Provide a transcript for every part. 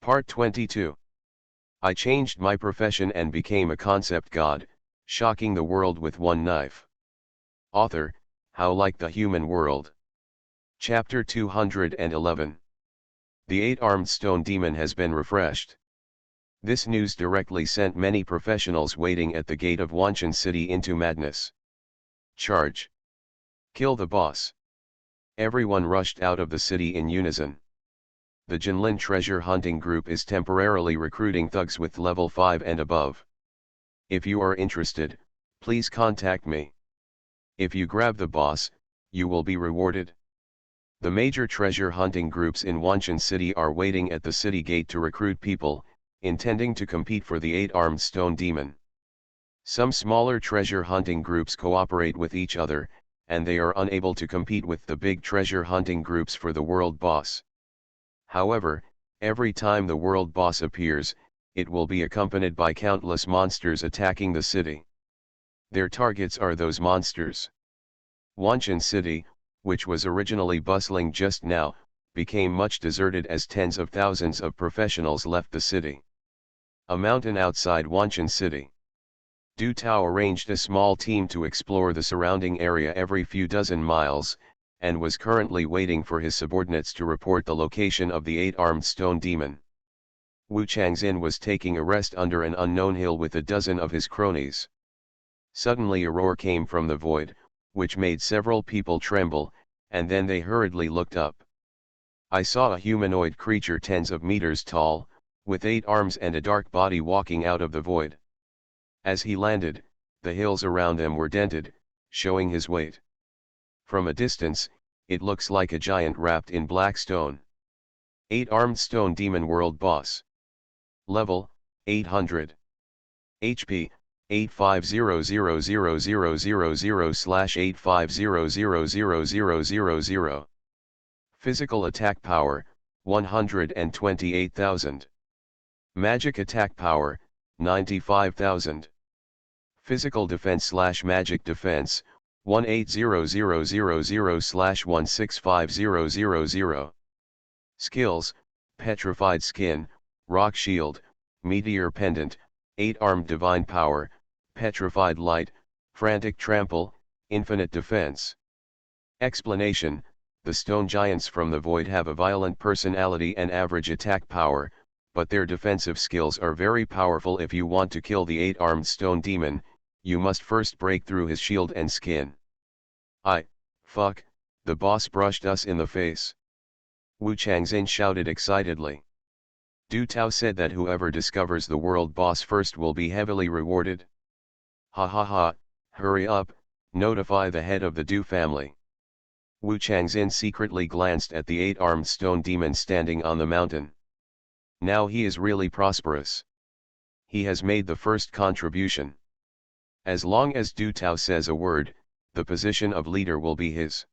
Part 22. I changed my profession and became a concept god, shocking the world with one knife. Author, How Like the Human World. Chapter 211. The eight-armed stone demon has been refreshed. This news directly sent many professionals waiting at the gate of Wanshan City into madness. Charge. Kill the boss. Everyone rushed out of the city in unison. The Jinlin treasure hunting group is temporarily recruiting thugs with level 5 and above. If you are interested, please contact me. If you grab the boss, you will be rewarded. The major treasure hunting groups in Wanshan City are waiting at the city gate to recruit people, intending to compete for the eight-armed stone demon. Some smaller treasure hunting groups cooperate with each other, and they are unable to compete with the big treasure hunting groups for the world boss. However, every time the world boss appears, it will be accompanied by countless monsters attacking the city. Their targets are those monsters. Wanshan City, which was originally bustling just now, became much deserted as tens of thousands of professionals left the city. A mountain outside Wanshan City. Du Tao arranged a small team to explore the surrounding area every few dozen miles, and was currently waiting for his subordinates to report the location of the eight-armed stone demon. Wu Changxin was taking a rest under an unknown hill with a dozen of his cronies. Suddenly a roar came from the void, which made several people tremble, and then they hurriedly looked up. I saw a humanoid creature tens of meters tall, with 8 arms and a dark body walking out of the void. As he landed, the hills around them were dented, showing his weight. From a distance, it looks like a giant wrapped in black stone. 8-armed stone demon world boss. Level, 800. HP, 8500000/850000000. Physical attack power, 128,000. Magic attack power, 95,000. Physical defense/magic defense, 180,000/165,000. Skills, Petrified Skin, Rock Shield, Meteor Pendant, 8-armed Divine Power, Petrified Light, Frantic Trample, Infinite Defense. Explanation: the stone giants from the void have a violent personality and average attack power, but their defensive skills are very powerful. If you want to kill the 8-armed stone demon, you must first break through his shield and skin. Fuck, the boss brushed us in the face. Wu Changxin shouted excitedly. Du Tao said that whoever discovers the world boss first will be heavily rewarded. Ha ha ha, hurry up, notify the head of the Du family. Wu Changxin secretly glanced at the 8-armed stone demon standing on the mountain. Now he is really prosperous. He has made the first contribution. As long as Du Tao says a word, the position of leader will be his.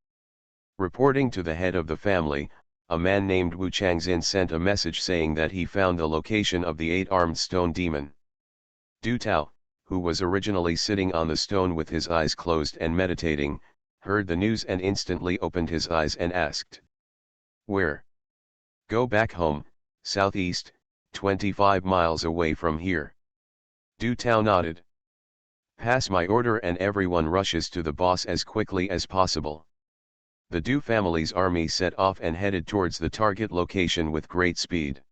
Reporting to the head of the family, a man named Wu Changxin sent a message saying that he found the location of the 8-armed stone demon. Du Tao, who was originally sitting on the stone with his eyes closed and meditating, heard the news and instantly opened his eyes and asked, "Where?" "Go back home, southeast, 25 miles away from here." Du Tao nodded. "Pass my order and everyone rushes to the boss as quickly as possible." The Du family's army set off and headed towards the target location with great speed.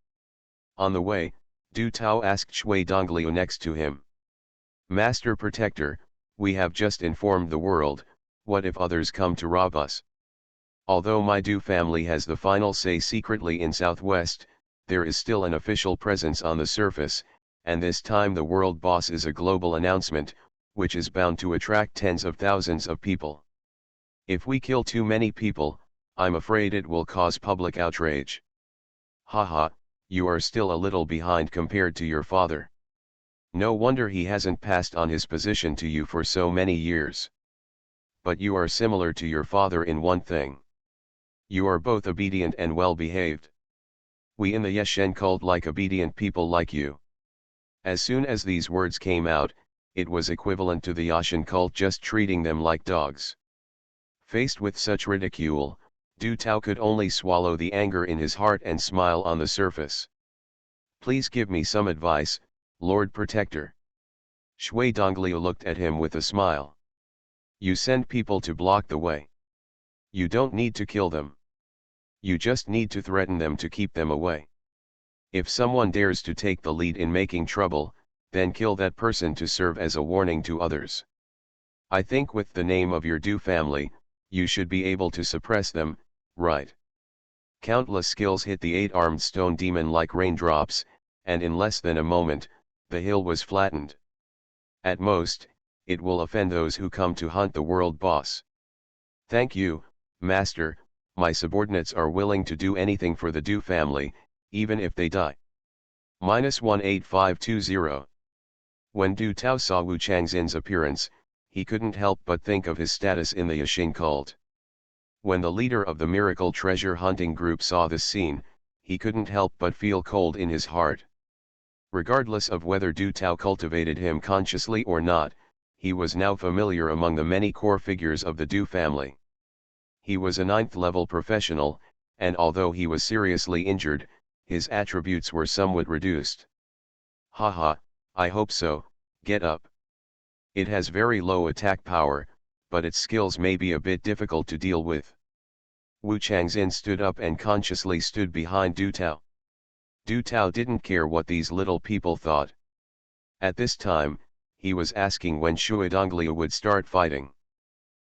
On the way, Du Tao asked Shui Dongliu next to him. "Master Protector, we have just informed the world, what if others come to rob us? Although my Du family has the final say secretly in Southwest, there is still an official presence on the surface, and this time the world boss is a global announcement, which is bound to attract tens of thousands of people. If we kill too many people, I'm afraid it will cause public outrage." "Haha, you are still a little behind compared to your father. No wonder he hasn't passed on his position to you for so many years. But you are similar to your father in one thing. You are both obedient and well-behaved. We in the Yeshen cult like obedient people like you." As soon as these words came out, it was equivalent to the Yashin cult just treating them like dogs. Faced with such ridicule, Du Tao could only swallow the anger in his heart and smile on the surface. Please give me some advice, Lord Protector. Shui Donglio looked at him with a smile. You send people to block the way. You don't need to kill them. You just need to threaten them to keep them away. If someone dares to take the lead in making trouble, then kill that person to serve as a warning to others. I think with the name of your Du family, you should be able to suppress them, right? Countless skills hit the eight-armed stone demon like raindrops, and in less than a moment, the hill was flattened. At most, it will offend those who come to hunt the world boss. Thank you, Master, my subordinates are willing to do anything for the Du family, even if they die. -18520. When Du Tao saw Wu Changxin's appearance, he couldn't help but think of his status in the Yixing cult. When the leader of the miracle treasure hunting group saw this scene, he couldn't help but feel cold in his heart. Regardless of whether Du Tao cultivated him consciously or not, he was now familiar among the many core figures of the Du family. He was a 9th-level professional, and although he was seriously injured, his attributes were somewhat reduced. Haha, I hope so, get up. It has very low attack power, but its skills may be a bit difficult to deal with. Wu Changxin stood up and consciously stood behind Du Tao. Du Tao didn't care what these little people thought. At this time, he was asking when Shui Donglio would start fighting.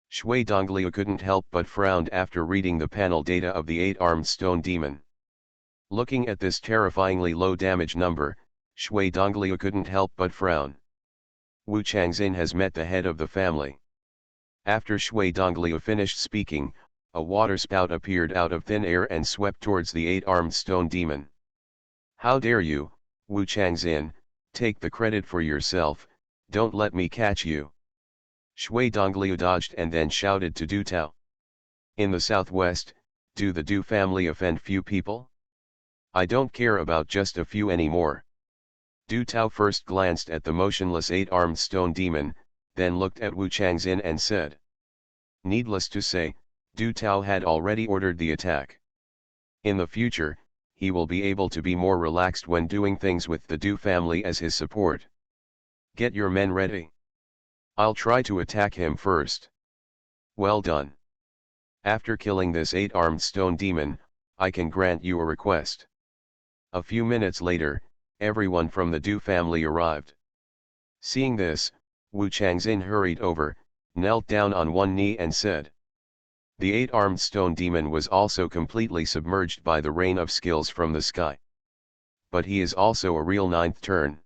Shui Donglio couldn't help but frown after reading the panel data of the eight-armed stone demon. Looking at this terrifyingly low damage number, Shui Donglio couldn't help but frown. Wu Changxin has met the head of the family. After Shui Donglio finished speaking, a water spout appeared out of thin air and swept towards the eight-armed stone demon. How dare you, Wu Changxin, take the credit for yourself, don't let me catch you. Shui Donglio dodged and then shouted to Du Tao. In the southwest, do the Du family offend few people? I don't care about just a few anymore. Du Tao first glanced at the motionless eight-armed stone demon, then looked at Wu Changxin and said. Needless to say, Du Tao had already ordered the attack. In the future, he will be able to be more relaxed when doing things with the Du family as his support. Get your men ready. I'll try to attack him first. Well done. After killing this eight-armed stone demon, I can grant you a request. A few minutes later, everyone from the Du family arrived. Seeing this, Wu Changxin hurried over, knelt down on one knee and said. The eight-armed stone demon was also completely submerged by the rain of skills from the sky. But he is also a real 9th turn.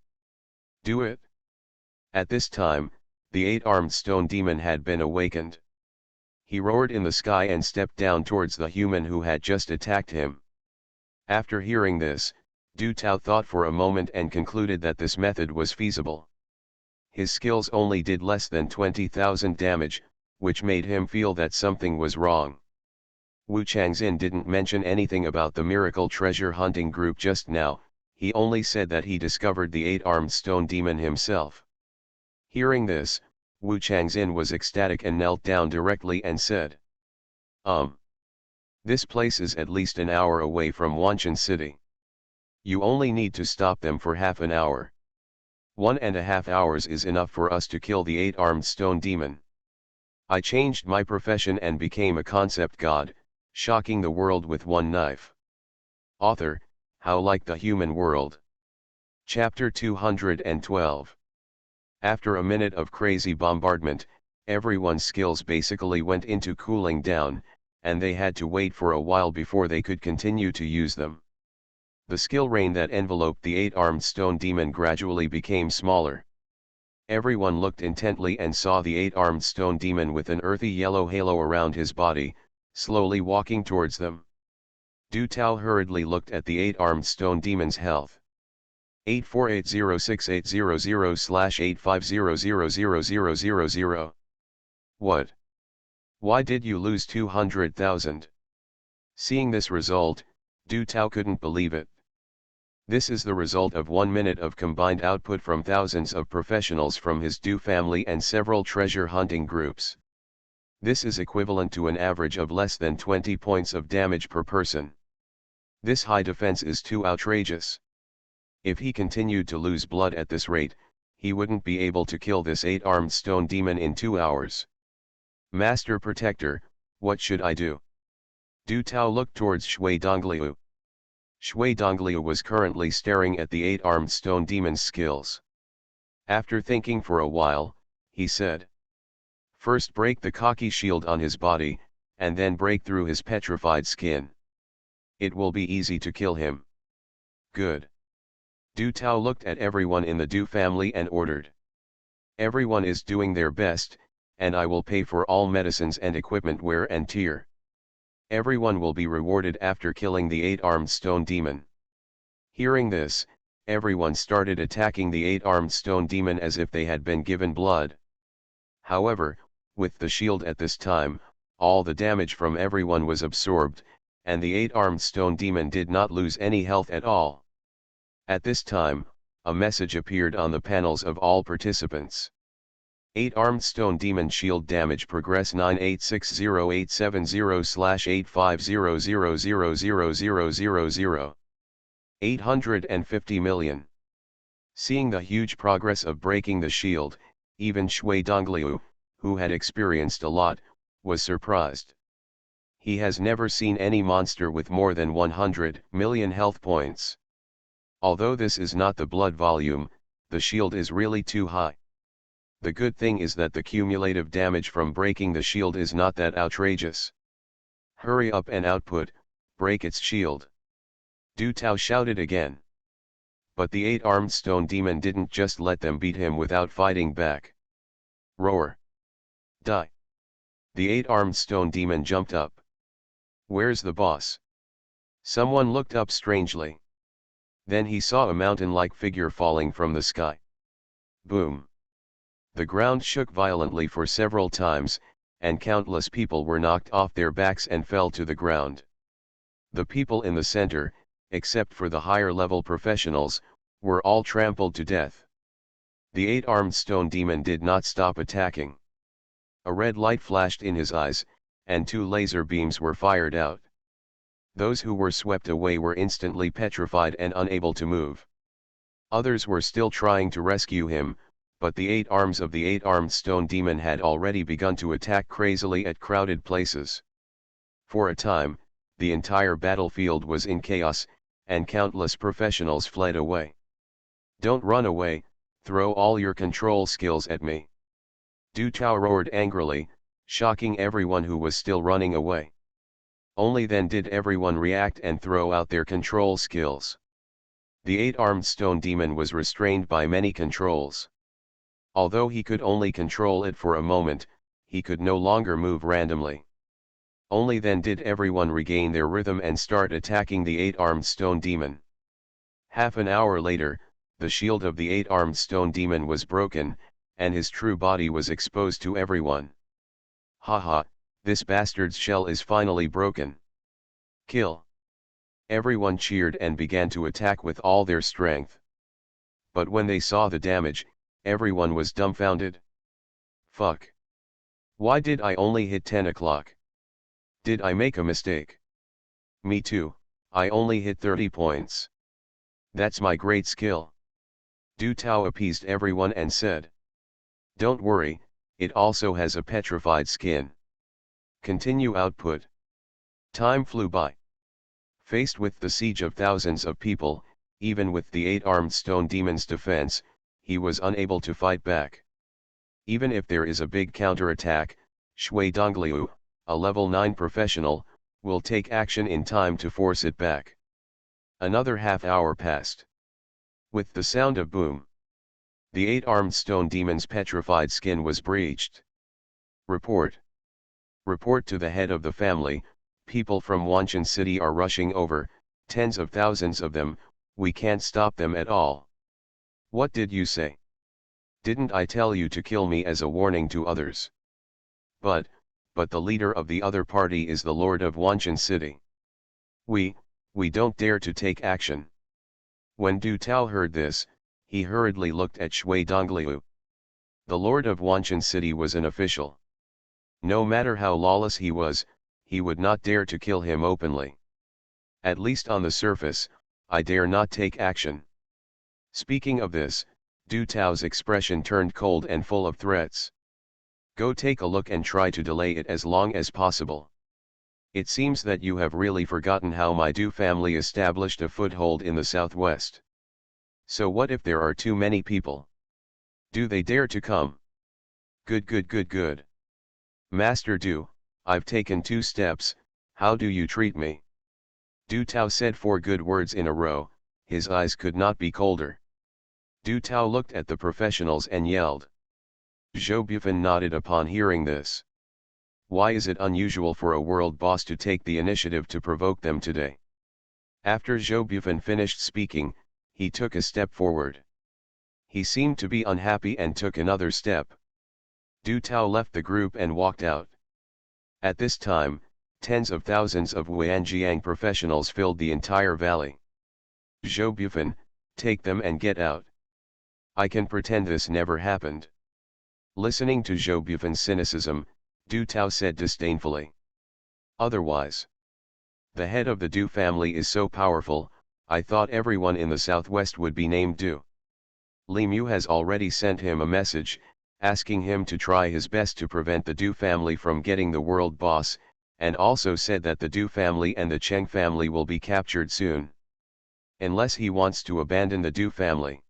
Do it. At this time, the eight-armed stone demon had been awakened. He roared in the sky and stepped down towards the human who had just attacked him. After hearing this, Du Tao thought for a moment and concluded that this method was feasible. His skills only did less than 20,000 damage, which made him feel that something was wrong. Wu Changxin didn't mention anything about the miracle treasure hunting group just now, he only said that he discovered the eight-armed stone demon himself. Hearing this, Wu Changxin was ecstatic and knelt down directly and said. This place is at least an hour away from Wanshan City. You only need to stop them for half an hour. 1.5 hours is enough for us to kill the eight-armed stone demon. I changed my profession and became a concept god, shocking the world with one knife. Author, How Like the Human World. Chapter 212. After a minute of crazy bombardment, everyone's skills basically went into cooling down, and they had to wait for a while before they could continue to use them. The skill rain that enveloped the eight-armed stone demon gradually became smaller. Everyone looked intently and saw the eight-armed stone demon with an earthy yellow halo around his body, slowly walking towards them. Du Tao hurriedly looked at the eight-armed stone demon's health. 84806800/8500000. What? Why did you lose 200,000? Seeing this result, Du Tao couldn't believe it. This is the result of 1 minute of combined output from thousands of professionals from his Du family and several treasure hunting groups. This is equivalent to an average of less than 20 points of damage per person. This high defense is too outrageous. If he continued to lose blood at this rate, he wouldn't be able to kill this 8-armed stone demon in 2 hours. Master Protector, what should I do? Du Tao looked towards Shui Dongliu. Shui Dongliu was currently staring at the 8-armed stone demon's skills. After thinking for a while, he said, "First break the Kaki shield on his body, and then break through his petrified skin. It will be easy to kill him." Good. Du Tao looked at everyone in the Du family and ordered. "Everyone is doing their best, and I will pay for all medicines and equipment wear and tear. Everyone will be rewarded after killing the 8-armed stone demon." Hearing this, everyone started attacking the 8-armed stone demon as if they had been given blood. However, with the shield at this time, all the damage from everyone was absorbed, and the 8-armed stone demon did not lose any health at all. At this time, a message appeared on the panels of all participants. 8-armed stone demon shield damage progress 9860870/850000000. 850 million. Seeing the huge progress of breaking the shield, even Shui Dongliu, who had experienced a lot, was surprised. He has never seen any monster with more than 100 million health points. Although this is not the blood volume, the shield is really too high. The good thing is that the cumulative damage from breaking the shield is not that outrageous. Hurry up and output, break its shield. Du Tao shouted again. But the 8-armed stone demon didn't just let them beat him without fighting back. Roar. Die. The 8-armed stone demon jumped up. Where's the boss? Someone looked up strangely. Then he saw a mountain-like figure falling from the sky. Boom. The ground shook violently for several times, and countless people were knocked off their backs and fell to the ground. The people in the center, except for the higher-level professionals, were all trampled to death. The 8-armed stone demon did not stop attacking. A red light flashed in his eyes, and 2 laser beams were fired out. Those who were swept away were instantly petrified and unable to move. Others were still trying to rescue him, but the 8 arms of the 8-armed stone demon had already begun to attack crazily at crowded places. For a time, the entire battlefield was in chaos, and countless professionals fled away. "Don't run away, throw all your control skills at me." Du Tao roared angrily, shocking everyone who was still running away. Only then did everyone react and throw out their control skills. The 8-armed stone demon was restrained by many controls. Although he could only control it for a moment, he could no longer move randomly. Only then did everyone regain their rhythm and start attacking the 8-armed stone demon. Half an hour later, the shield of the 8-armed stone demon was broken, and his true body was exposed to everyone. "Haha, this bastard's shell is finally broken. Kill!" Everyone cheered and began to attack with all their strength. But when they saw the damage, everyone was dumbfounded. Fuck. Why did I only hit 10 o'clock? Did I make a mistake? Me too, I only hit 30 points. That's my great skill. Du Tao appeased everyone and said, "Don't worry, it also has a petrified skin. Continue output." Time flew by. Faced with the siege of thousands of people, even with the 8-armed stone demon's defense, he was unable to fight back. Even if there is a big counterattack, Shui Dongliu, a level 9 professional, will take action in time to force it back. Another half hour passed. With the sound of boom, the 8-armed stone demon's petrified skin was breached. Report. Report to the head of the family, people from Wanshan City are rushing over, tens of thousands of them, we can't stop them at all. What did you say? Didn't I tell you to kill me as a warning to others? But the leader of the other party is the Lord of Wanshan City. We don't dare to take action. When Du Tao heard this, he hurriedly looked at Shui Dongliu. The Lord of Wanshan City was an official. No matter how lawless he was, he would not dare to kill him openly. At least on the surface, I dare not take action. Speaking of this, Du Tao's expression turned cold and full of threats. Go take a look and try to delay it as long as possible. It seems that you have really forgotten how my Du family established a foothold in the southwest. So what if there are too many people? Do they dare to come? Good good good good. Master Du, I've taken 2 steps, how do you treat me? Du Tao said 4 good words in a row, his eyes could not be colder. Du Tao looked at the professionals and yelled. Zhou Bufan nodded upon hearing this. Why is it unusual for a world boss to take the initiative to provoke them today? After Zhou Bufan finished speaking, he took a step forward. He seemed to be unhappy and took another step. Du Tao left the group and walked out. At this time, tens of thousands of Huanjiang professionals filled the entire valley. Zhou Bufan, take them and get out. I can pretend this never happened. Listening to Zhou Bufan's cynicism, Du Tao said disdainfully. Otherwise, the head of the Du family is so powerful, I thought everyone in the southwest would be named Du. Li Mu has already sent him a message, asking him to try his best to prevent the Du family from getting the world boss, and also said that the Du family and the Cheng family will be captured soon. Unless he wants to abandon the Du family.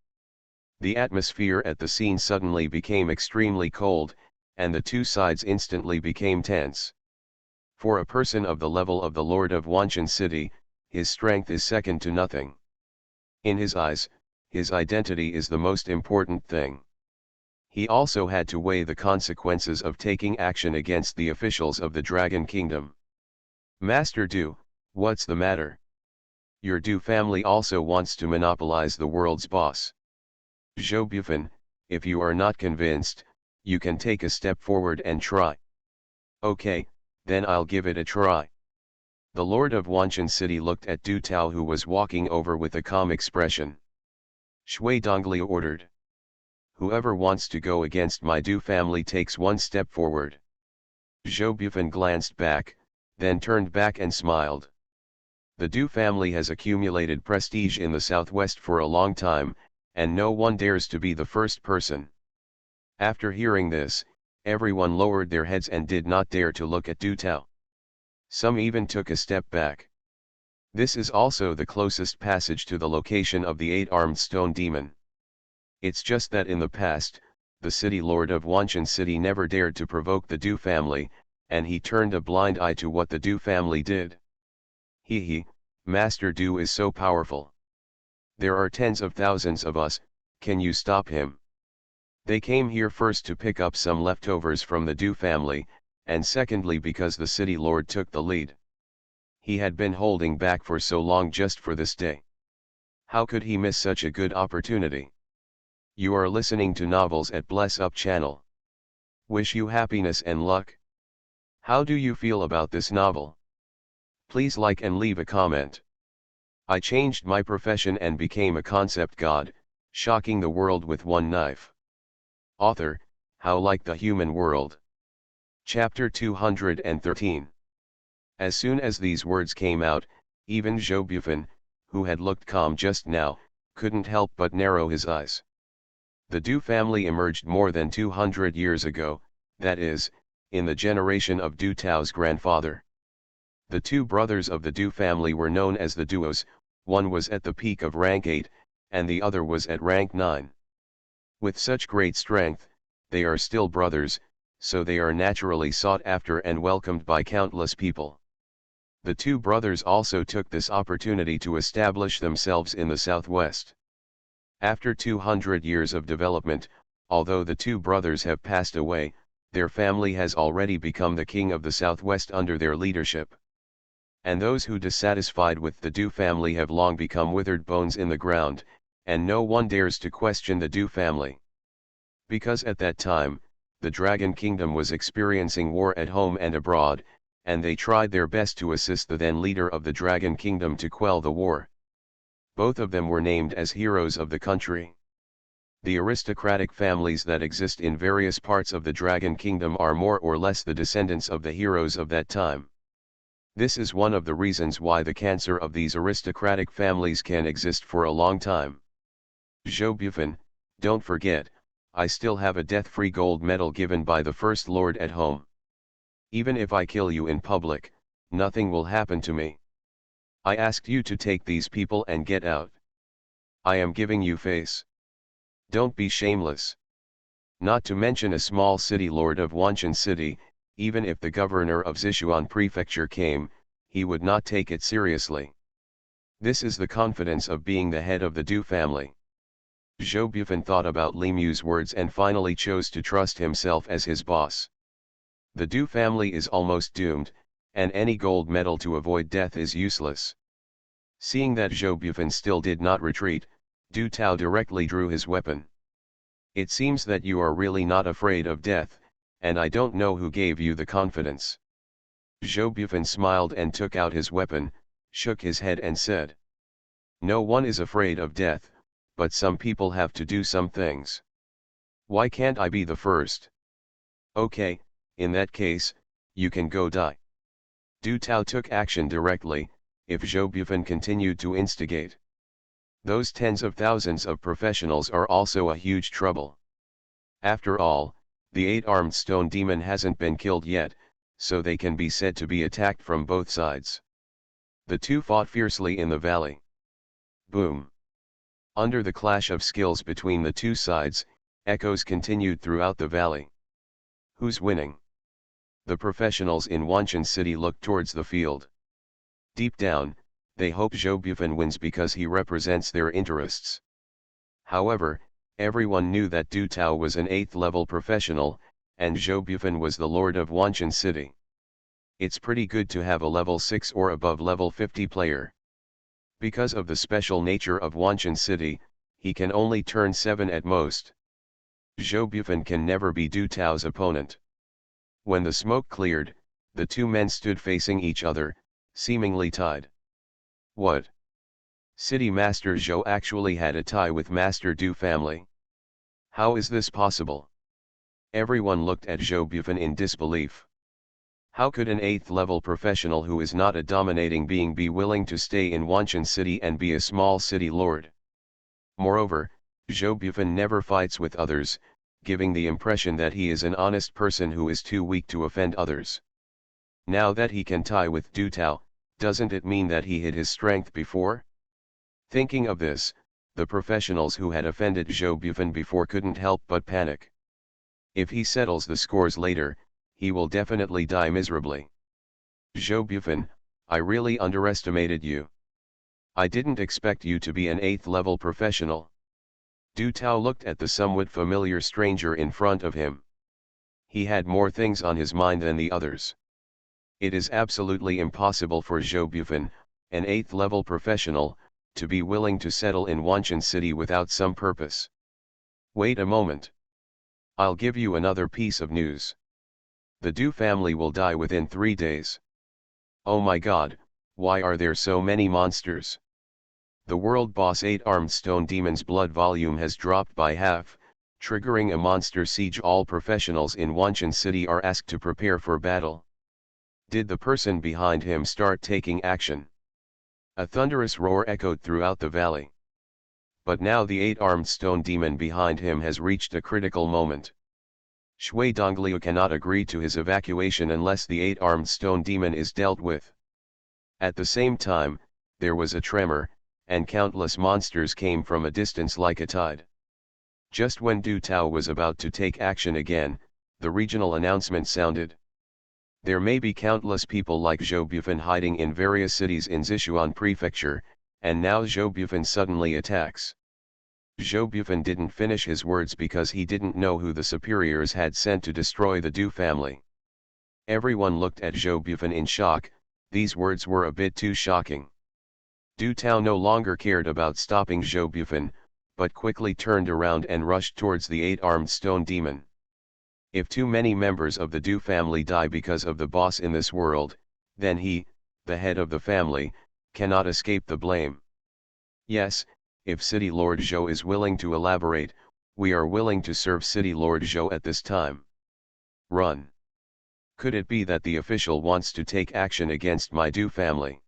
The atmosphere at the scene suddenly became extremely cold, and the 2 sides instantly became tense. For a person of the level of the Lord of Wanshan City, his strength is second to nothing. In his eyes, his identity is the most important thing. He also had to weigh the consequences of taking action against the officials of the Dragon Kingdom. Master Du, what's the matter? Your Du family also wants to monopolize the world's boss. Zhou Bufan, if you are not convinced, you can take a step forward and try. Okay, then I'll give it a try. The Lord of Wanshan City looked at Du Tao, who was walking over with a calm expression. Shui Dongli ordered. Whoever wants to go against my Du family takes 1 step forward. Zhou Bufan glanced back, then turned back and smiled. The Du family has accumulated prestige in the southwest for a long time, and no one dares to be the first person. After hearing this, everyone lowered their heads and did not dare to look at Du Tao. Some even took a step back. This is also the closest passage to the location of the 8-armed stone demon. It's just that in the past, the city lord of Wanshan City never dared to provoke the Du family, and he turned a blind eye to what the Du family did. Master Du is so powerful. There are tens of thousands of us, can you stop him? They came here first to pick up some leftovers from the Du family, and secondly because the city lord took the lead. He had been holding back for so long just for this day. How could he miss such a good opportunity? You are listening to Novels at Bless Up channel. Wish you happiness and luck. How do you feel about this novel? Please like and leave a comment. I changed my profession and became a concept god, shocking the world with 1 knife. Author, How Like the Human World. Chapter 213. As soon as these words came out, even Zhou Bufan, who had looked calm just now, couldn't help but narrow his eyes. The Du family emerged more than 200 years ago, that is, in the generation of Du Tao's grandfather. The 2 brothers of the Du family were known as the Duos, one was at the peak of rank 8, and the other was at rank 9. With such great strength, they are still brothers, so they are naturally sought after and welcomed by countless people. The 2 brothers also took this opportunity to establish themselves in the southwest. After 200 years of development, although the 2 brothers have passed away, their family has already become the king of the southwest under their leadership. And those who dissatisfied with the Du family have long become withered bones in the ground, and no one dares to question the Du family. Because at that time, the Dragon Kingdom was experiencing war at home and abroad, and they tried their best to assist the then leader of the Dragon Kingdom to quell the war. Both of them were named as heroes of the country. The aristocratic families that exist in various parts of the Dragon Kingdom are more or less the descendants of the heroes of that time. This is one of the reasons why the cancer of these aristocratic families can exist for a long time. Zhou Bufan, don't forget, I still have a death-free gold medal given by the First Lord at home. Even if I kill you in public, nothing will happen to me. I asked you to take these people and get out. I am giving you face. Don't be shameless. Not to mention a small city lord of Wanshan City, even if the governor of Sichuan Prefecture came, he would not take it seriously. This is the confidence of being the head of the Du family. Zhou Bufan thought about Li Mu's words and finally chose to trust himself as his boss. The Du family is almost doomed, and any gold medal to avoid death is useless. Seeing that Zhou Bufan still did not retreat, Du Tao directly drew his weapon. It seems that you are really not afraid of death, and I don't know who gave you the confidence. Zhou Bufan smiled and took out his weapon, shook his head and said, "No one is afraid of death, but some people have to do some things. Why can't I be the first? Okay, in that case, you can go die." Du Tao took action directly, if Zhou Bufan continued to instigate. Those tens of thousands of professionals are also a huge trouble. After all, the 8-armed stone demon hasn't been killed yet, so they can be said to be attacked from both sides. The two fought fiercely in the valley. Boom! Under the clash of skills between the two sides, echoes continued throughout the valley. Who's winning? The professionals in Wanshan City looked towards the field. Deep down, they hope Zhou Bufan wins because he represents their interests. However, everyone knew that Du Tao was an 8th-level professional, and Zhou Bufan was the lord of Wanshan City. It's pretty good to have a level 6 or above level 50 player. Because of the special nature of Wanshan City, he can only turn 7 at most. Zhou Bufan can never be Du Tao's opponent. When the smoke cleared, the two men stood facing each other, seemingly tied. What? City Master Zhou actually had a tie with Master Du family. How is this possible? Everyone looked at Zhou Bufan in disbelief. How could an 8th-level professional who is not a dominating being be willing to stay in Wanshan City and be a small city lord? Moreover, Zhou Bufan never fights with others, giving the impression that he is an honest person who is too weak to offend others. Now that he can tie with Du Tao, doesn't it mean that he hid his strength before? Thinking of this, the professionals who had offended Zhou Bufan before couldn't help but panic. If he settles the scores later, he will definitely die miserably. Zhou Bufan, I really underestimated you. I didn't expect you to be an 8th-level professional. Du Tao looked at the somewhat familiar stranger in front of him. He had more things on his mind than the others. It is absolutely impossible for Zhou Bufan, an 8th-level professional, to be willing to settle in Wanshan City without some purpose. Wait a moment. I'll give you another piece of news. The Du family will die within 3 days. Oh my god, why are there so many monsters? The world boss 8-armed stone demon's blood volume has dropped by half, triggering a monster siege. All professionals in Wanshan City are asked to prepare for battle. Did the person behind him start taking action? A thunderous roar echoed throughout the valley. But now the 8-armed stone demon behind him has reached a critical moment. Shui Dongliu cannot agree to his evacuation unless the 8-armed stone demon is dealt with. At the same time, there was a tremor, and countless monsters came from a distance like a tide. Just when Du Tao was about to take action again, the regional announcement sounded. There may be countless people like Zhou Bufan hiding in various cities in Sichuan Prefecture, and now Zhou Bufan suddenly attacks. Zhou Bufan didn't finish his words because he didn't know who the superiors had sent to destroy the Du family. Everyone looked at Zhou Bufan in shock. These words were a bit too shocking. Du Tao no longer cared about stopping Zhou Bufan, but quickly turned around and rushed towards the 8-armed stone demon. If too many members of the Du family die because of the boss in this world, then he, the head of the family, cannot escape the blame. Yes, if City Lord Zhou is willing to elaborate, we are willing to serve City Lord Zhou at this time. Run. Could it be that the official wants to take action against my Du family?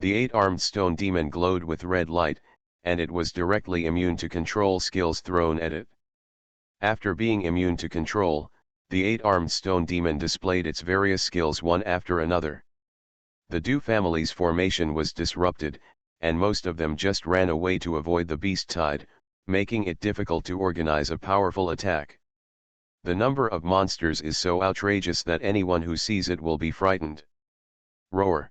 The 8-armed stone demon glowed with red light, and it was directly immune to control skills thrown at it. After being immune to control, the 8-armed stone demon displayed its various skills one after another. The Dew family's formation was disrupted, and most of them just ran away to avoid the beast tide, making it difficult to organize a powerful attack. The number of monsters is so outrageous that anyone who sees it will be frightened. Roar!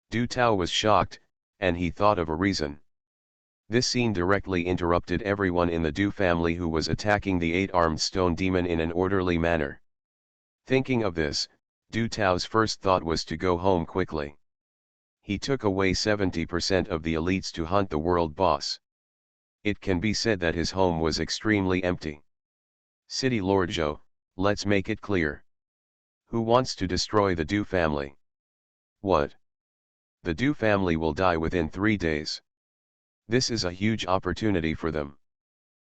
Du Tao was shocked, and he thought of a reason. This scene directly interrupted everyone in the Dew family who was attacking the 8-armed stone demon in an orderly manner. Thinking of this, Du Tao's first thought was to go home quickly. He took away 70% of the elites to hunt the world boss. It can be said that his home was extremely empty. City Lord Zhou, let's make it clear. Who wants to destroy the Dew family? What? The Dew family will die within 3 days. This is a huge opportunity for them.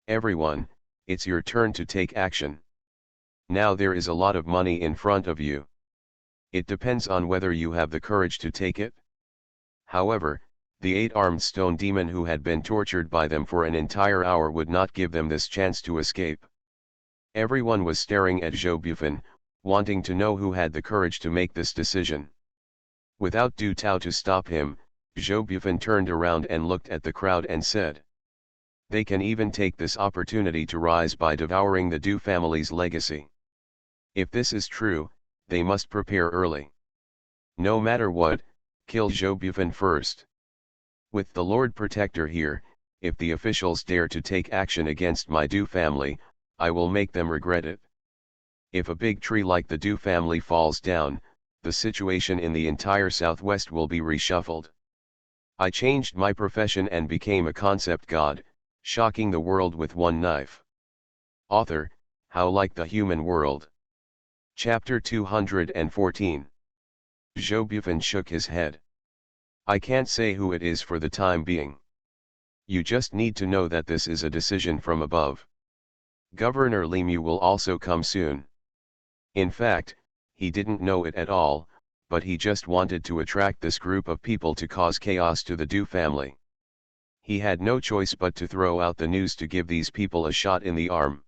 Everyone, it's your turn to take action. Now there is a lot of money in front of you. It depends on whether you have the courage to take it. However, the 8-armed stone demon who had been tortured by them for an entire hour would not give them this chance to escape. Everyone was staring at Zhou Bufan, wanting to know who had the courage to make this decision. Without Du Tao to stop him, Zhou Bufan turned around and looked at the crowd and said, "They can even take this opportunity to rise by devouring the Dew family's legacy. If this is true, they must prepare early. No matter what, kill Zhou Bufan first. With the Lord Protector here, if the officials dare to take action against my Dew family, I will make them regret it. If a big tree like the Dew family falls down, the situation in the entire Southwest will be reshuffled. I changed my profession and became a concept god, shocking the world with one knife." Author, How Like the Human World. Chapter 214. Zhou Bufan shook his head. "I can't say who it is for the time being. You just need to know that this is a decision from above. Governor Limu will also come soon. In fact, he didn't know it at all, but he just wanted to attract this group of people to cause chaos to the Dew family. He had no choice but to throw out the news to give these people a shot in the arm.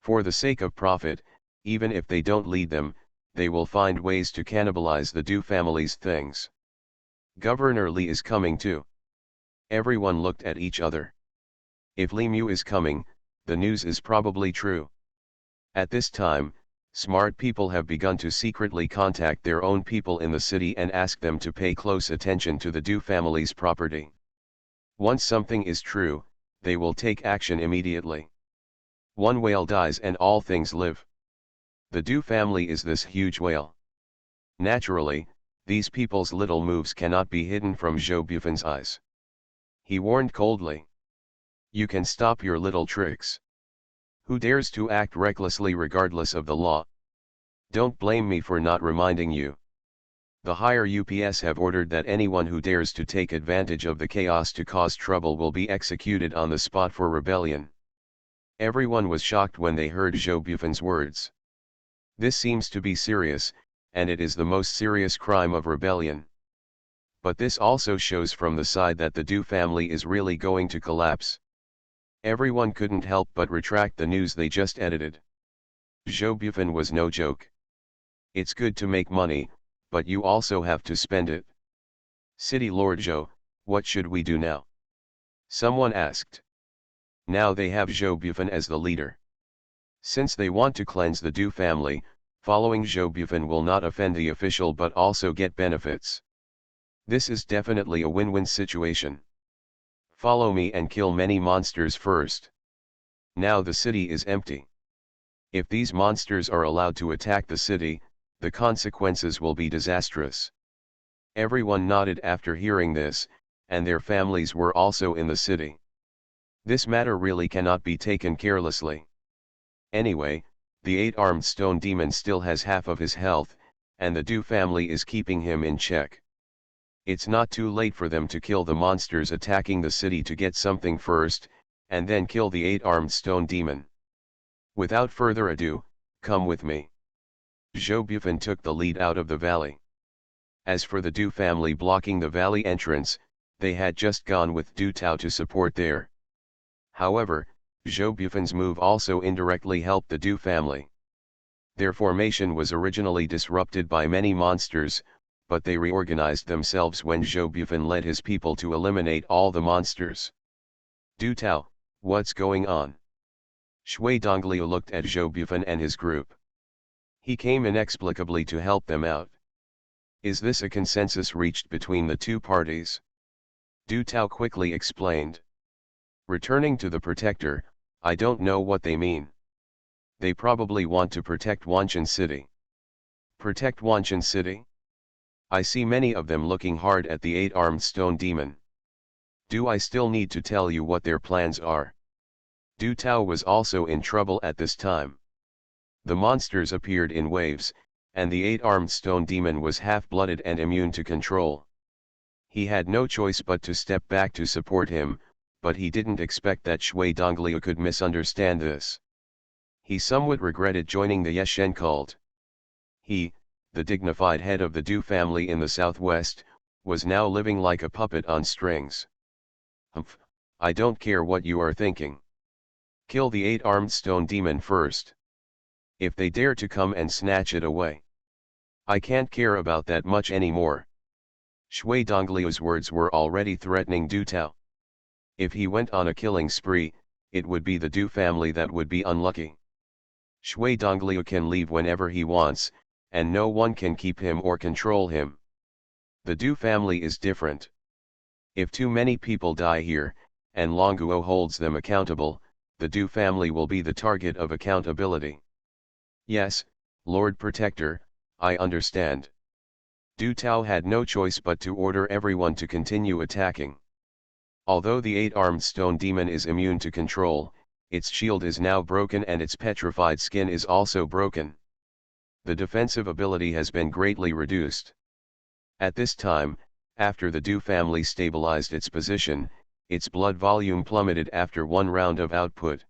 For the sake of profit, even if they don't lead them, they will find ways to cannibalize the Dew family's things. Governor Li is coming too." Everyone looked at each other. If Limu is coming, the news is probably true. At this time, smart people have begun to secretly contact their own people in the city and ask them to pay close attention to the Dew family's property. Once something is true, they will take action immediately. One whale dies and all things live. The Dew family is this huge whale. Naturally, these people's little moves cannot be hidden from Zhou Bufan's eyes. He warned coldly. "You can stop your little tricks. Who dares to act recklessly regardless of the law? Don't blame me for not reminding you. The higher UPS have ordered that anyone who dares to take advantage of the chaos to cause trouble will be executed on the spot for rebellion." Everyone was shocked when they heard Zhou Bufan's words. This seems to be serious, and it is the most serious crime of rebellion. But this also shows from the side that the Dew family is really going to collapse. Everyone couldn't help but retract the news they just edited. Zhou Bufan was no joke. It's good to make money, but you also have to spend it. "City Lord Zhou, what should we do now?" someone asked. Now they have Zhou Bufan as the leader. Since they want to cleanse the Dew family, following Zhou Bufan will not offend the official but also get benefits. This is definitely a win-win situation. Follow me and kill many monsters first. Now the city is empty. If these monsters are allowed to attack the city, the consequences will be disastrous. Everyone nodded after hearing this, and their families were also in the city. This matter really cannot be taken carelessly. Anyway, the 8-armed stone demon still has half of his health, and the Dew family is keeping him in check. It's not too late for them to kill the monsters attacking the city to get something first, and then kill the 8-armed stone demon. Without further ado, come with me. Zhou Bufan took the lead out of the valley. As for the Dew family blocking the valley entrance, they had just gone with Du Tao to support there. However, Zhou Bufen's move also indirectly helped the Du family. Their formation was originally disrupted by many monsters, but they reorganized themselves when Zhou Bufen led his people to eliminate all the monsters. Du Tao, what's going on? Shui Dongliu looked at Zhou Bufen and his group. He came inexplicably to help them out. Is this a consensus reached between the two parties? Du Tao quickly explained. Returning to the protector, I don't know what they mean. They probably want to protect Wanshan City. Protect Wanshan City? I see many of them looking hard at the eight-armed stone demon. Do I still need to tell you what their plans are? Du Tao was also in trouble at this time. The monsters appeared in waves, and the eight-armed stone demon was half-blooded and immune to control. He had no choice but to step back to support him, but he didn't expect that Shui Dongliu could misunderstand this. He somewhat regretted joining the Yeshen cult. He, the dignified head of the Du family in the southwest, was now living like a puppet on strings. Humph, I don't care what you are thinking. Kill the eight-armed stone demon first. If they dare to come and snatch it away. I can't care about that much anymore. Shui Dongliu's words were already threatening Du Tao. If he went on a killing spree, it would be the Du family that would be unlucky. Shui Dongliu can leave whenever he wants, and no one can keep him or control him. The Du family is different. If too many people die here, and Longuo holds them accountable, the Du family will be the target of accountability. Yes, Lord Protector, I understand. Du Tao had no choice but to order everyone to continue attacking. Although the eight-armed stone demon is immune to control, its shield is now broken and its petrified skin is also broken. The defensive ability has been greatly reduced. At this time, after the Du family stabilized its position, its blood volume plummeted after one round of output.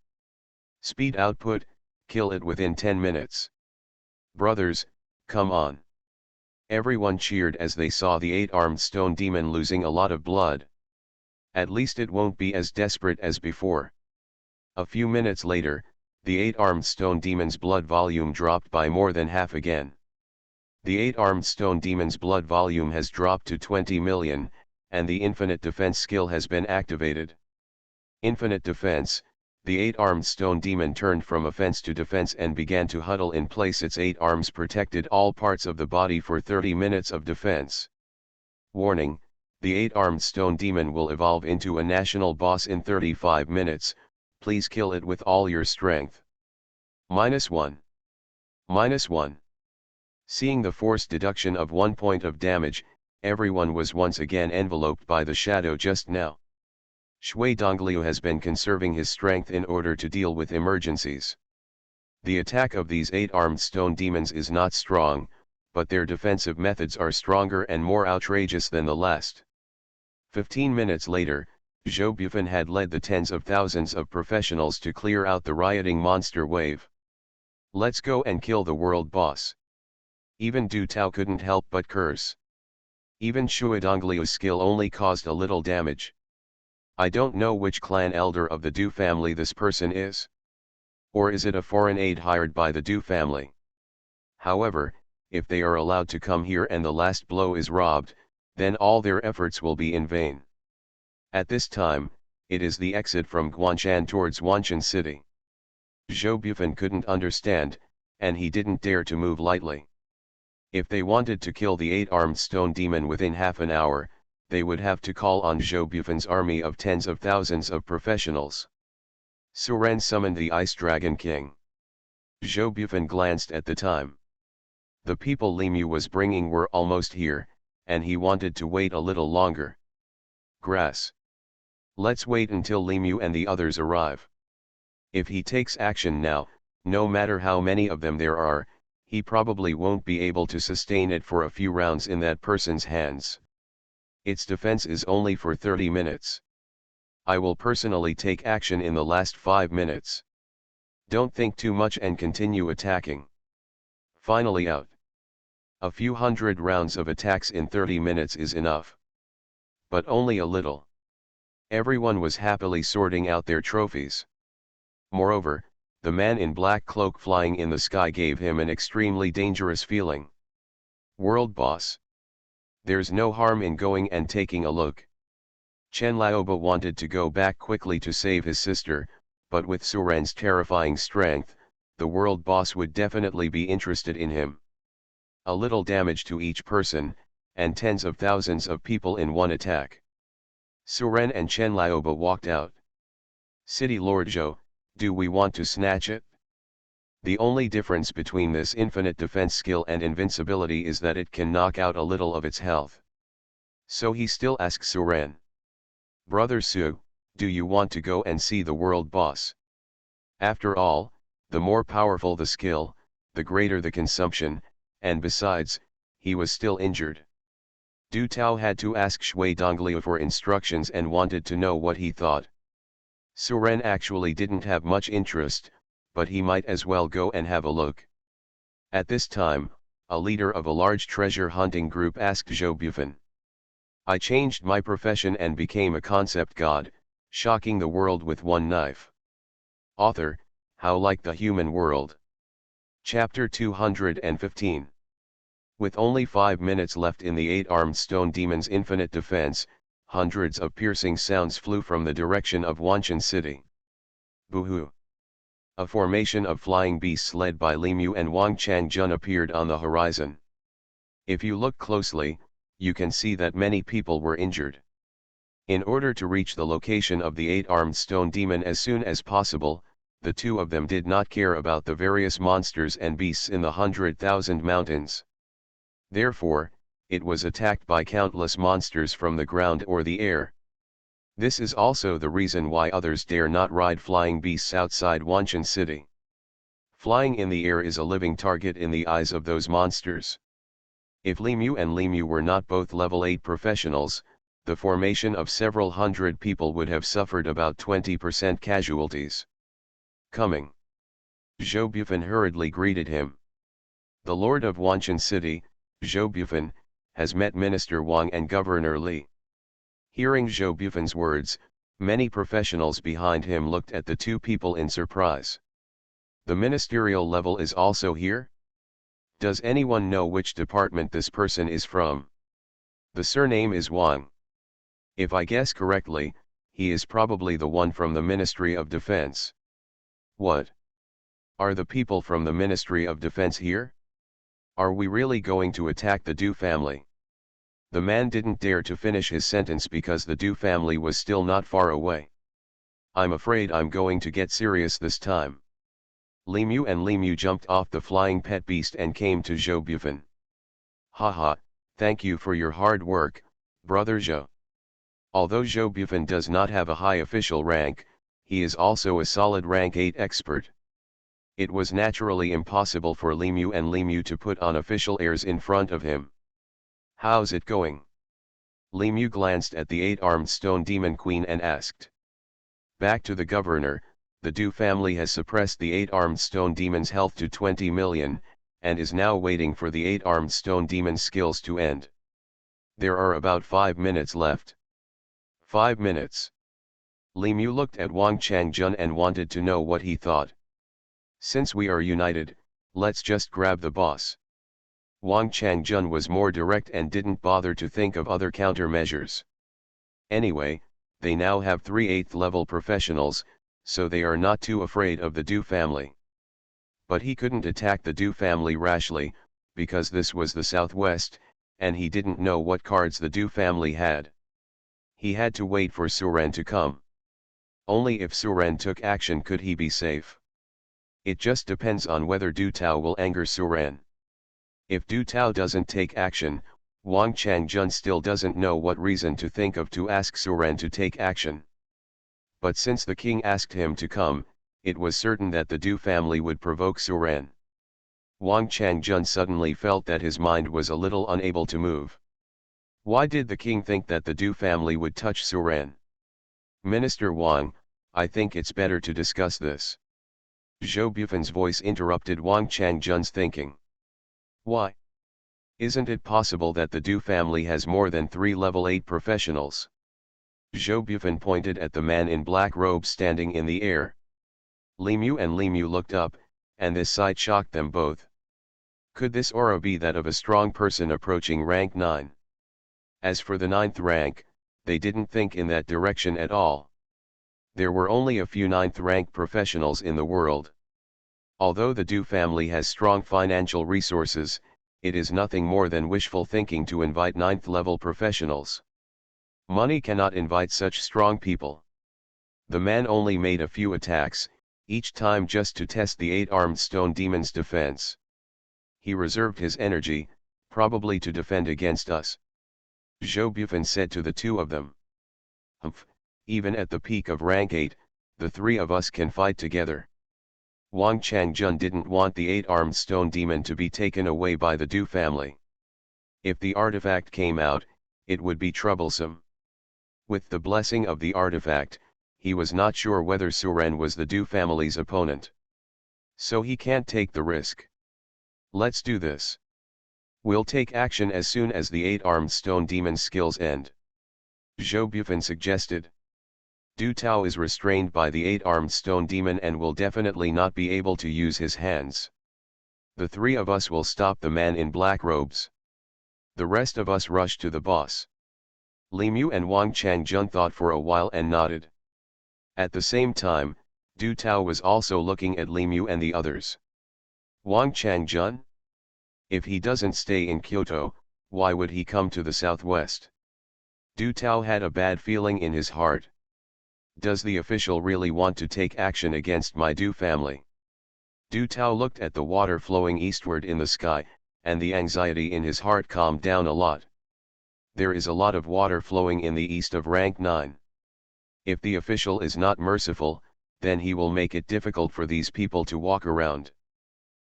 Speed output, kill it within 10 minutes. Brothers, come on. Everyone cheered as they saw the eight-armed stone demon losing a lot of blood. At least it won't be as desperate as before. A few minutes later, the eight-armed stone demon's blood volume dropped by more than half again. The eight-armed stone demon's blood volume has dropped to 20 million, and the infinite defense skill has been activated. Infinite defense, the eight-armed stone demon turned from offense to defense and began to huddle in place. Its eight arms protected all parts of the body for 30 minutes of defense. Warning, the eight-armed stone demon will evolve into a national boss in 35 minutes, please kill it with all your strength. -1. -1. Seeing the forced deduction of 1 point of damage, everyone was once again enveloped by the shadow just now. Shui Dongliu has been conserving his strength in order to deal with emergencies. The attack of these eight-armed stone demons is not strong, but their defensive methods are stronger and more outrageous than the last. 15 minutes later, Zhou Bufen had led the tens of thousands of professionals to clear out the rioting monster wave. Let's go and kill the world boss. Even Du Tao couldn't help but curse. Even Shui Dongliu's skill only caused a little damage. I don't know which clan elder of the Du family this person is. Or is it a foreign aide hired by the Du family? However, if they are allowed to come here and the last blow is robbed, then all their efforts will be in vain. At this time, it is the exit from Guanshan towards Wanshan City. Zhou Bufen couldn't understand, and he didn't dare to move lightly. If they wanted to kill the eight-armed stone demon within half an hour, they would have to call on Zhou Bufen's army of tens of thousands of professionals. Suren summoned the Ice Dragon King. Zhou Bufen glanced at the time. The people Limu was bringing were almost here, and he wanted to wait a little longer. Grass. Let's wait until Limu and the others arrive. If he takes action now, no matter how many of them there are, he probably won't be able to sustain it for a few rounds in that person's hands. Its defense is only for 30 minutes. I will personally take action in the last 5 minutes. Don't think too much and continue attacking. Finally out. A few hundred rounds of attacks in 30 minutes is enough. but only a little. Everyone was happily sorting out their trophies. Moreover, the man in black cloak flying in the sky gave him an extremely dangerous feeling. World boss. There's no harm in going and taking a look. Chen Laoba wanted to go back quickly to save his sister, but with Suren's terrifying strength, the world boss would definitely be interested in him. A little damage to each person, and tens of thousands of people in one attack. Suren and Chen Laoba walked out. City Lord Zhou, do we want to snatch it? The only difference between this infinite defense skill and invincibility is that it can knock out a little of its health. So he still asks Suren. Brother Su, do you want to go and see the world boss? After all, the more powerful the skill, the greater the consumption, and besides, he was still injured. Du Tao had to ask Shui Dongliu for instructions and wanted to know what he thought. Suren actually didn't have much interest, but he might as well go and have a look. At this time, a leader of a large treasure hunting group asked Zhou Bufan. I changed my profession and became a concept god, shocking the world with one knife. Author, how like the human world. Chapter 215. With only 5 minutes left in the 8-armed stone demon's infinite defense, hundreds of piercing sounds flew from the direction of Wanshan City. Boo-hoo! A formation of flying beasts led by Li Mu and Wang Changjun appeared on the horizon. If you look closely, you can see that many people were injured. In order to reach the location of the 8-armed stone demon as soon as possible, the two of them did not care about the various monsters and beasts in the 100,000 mountains. Therefore, it was attacked by countless monsters from the ground or the air. This is also the reason why others dare not ride flying beasts outside Wanshan City. Flying in the air is a living target in the eyes of those monsters. If Li Mu and Li Mu were not both level 8 professionals, the formation of several hundred people would have suffered about 20% casualties. Coming. Zhou Bufan hurriedly greeted him. The Lord of Wanshan City, Zhou Bufan, has met Minister Wang and Governor Li. Hearing Zhou Bufan's words, many professionals behind him looked at the two people in surprise. The ministerial level is also here? Does anyone know which department this person is from? The surname is Wang. If I guess correctly, he is probably the one from the Ministry of Defense. What? Are the people from the Ministry of Defense here? Are we really going to attack the Du family? The man didn't dare to finish his sentence because the Du family was still not far away. I'm afraid I'm going to get serious this time. Li Mu and Li Mu jumped off the flying pet beast and came to Zhou Bufan. Haha, thank you for your hard work, brother Zhou. Although Zhou Bufan does not have a high official rank, he is also a solid rank 8 expert. It was naturally impossible for Li Mu and Li Mu to put on official airs in front of him. How's it going? Li Mu glanced at the 8-armed stone demon queen and asked. Back to the governor, the Du family has suppressed the 8-armed stone demon's health to 20 million, and is now waiting for the 8-armed stone demon's skills to end. There are about 5 minutes left. 5 minutes. Li Mu looked at Wang Changjun and wanted to know what he thought. Since we are united, let's just grab the boss. Wang Changjun was more direct and didn't bother to think of other countermeasures. Anyway, they now have 3 8th level professionals, so they are not too afraid of the Du family. But he couldn't attack the Du family rashly, because this was the southwest, and he didn't know what cards the Du family had. He had to wait for Suren to come. Only if Suren took action could he be safe. It just depends on whether Du Tao will anger Suren. If Du Tao doesn't take action, Wang Changjun still doesn't know what reason to think of to ask Suren to take action. But since the king asked him to come, it was certain that the Du family would provoke Suren. Wang Changjun suddenly felt that his mind was a little unable to move. Why did the king think that the Du family would touch Suren? Minister Wang, I think it's better to discuss this. Zhou Bufan's voice interrupted Wang Changjun's thinking. Why? Isn't it possible that the Du family has more than 3 level 8 professionals? Zhou Bufan pointed at the man in black robes standing in the air. Limu and Limu looked up, and this sight shocked them both. Could this aura be that of a strong person approaching rank 9? As for the 9th rank, they didn't think in that direction at all. There were only a few 9th rank professionals in the world. Although the Du family has strong financial resources, it is nothing more than wishful thinking to invite 9th level professionals. Money cannot invite such strong people. The man only made a few attacks, each time just to test the 8-armed stone demon's defense. He reserved his energy, probably to defend against us. Zhou Bufan said to the two of them. Humph, even at the peak of rank 8, the three of us can fight together. Wang Changjun didn't want the 8-armed stone demon to be taken away by the Du family. If the artifact came out, it would be troublesome. With the blessing of the artifact, he was not sure whether Suren was the Du family's opponent. So he can't take the risk. Let's do this. We'll take action as soon as the 8-armed stone demon's skills end. Zhou Bufan suggested. Du Tao is restrained by the 8-armed stone demon and will definitely not be able to use his hands. The three of us will stop the man in black robes. The rest of us rush to the boss. Limu and Wang Changjun thought for a while and nodded. At the same time, Du Tao was also looking at Limu and the others. Wang Changjun? If he doesn't stay in Kyoto, why would he come to the southwest? Du Tao had a bad feeling in his heart. Does the official really want to take action against my Du family? Du Tao looked at the water flowing eastward in the sky, and the anxiety in his heart calmed down a lot. There is a lot of water flowing in the east of rank 9. If the official is not merciful, then he will make it difficult for these people to walk around.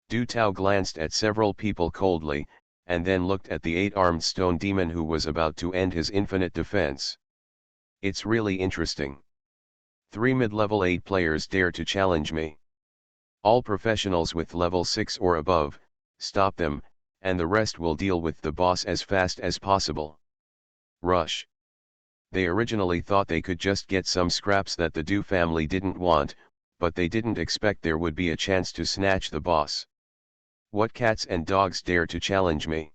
Du Tao glanced at several people coldly, and then looked at the 8-armed stone demon who was about to end his infinite defense. It's really interesting. 3 mid-level 8 players dare to challenge me. All professionals with level 6 or above, stop them, and the rest will deal with the boss as fast as possible. Rush. They originally thought they could just get some scraps that the Du family didn't want, but they didn't expect there would be a chance to snatch the boss. What cats and dogs dare to challenge me?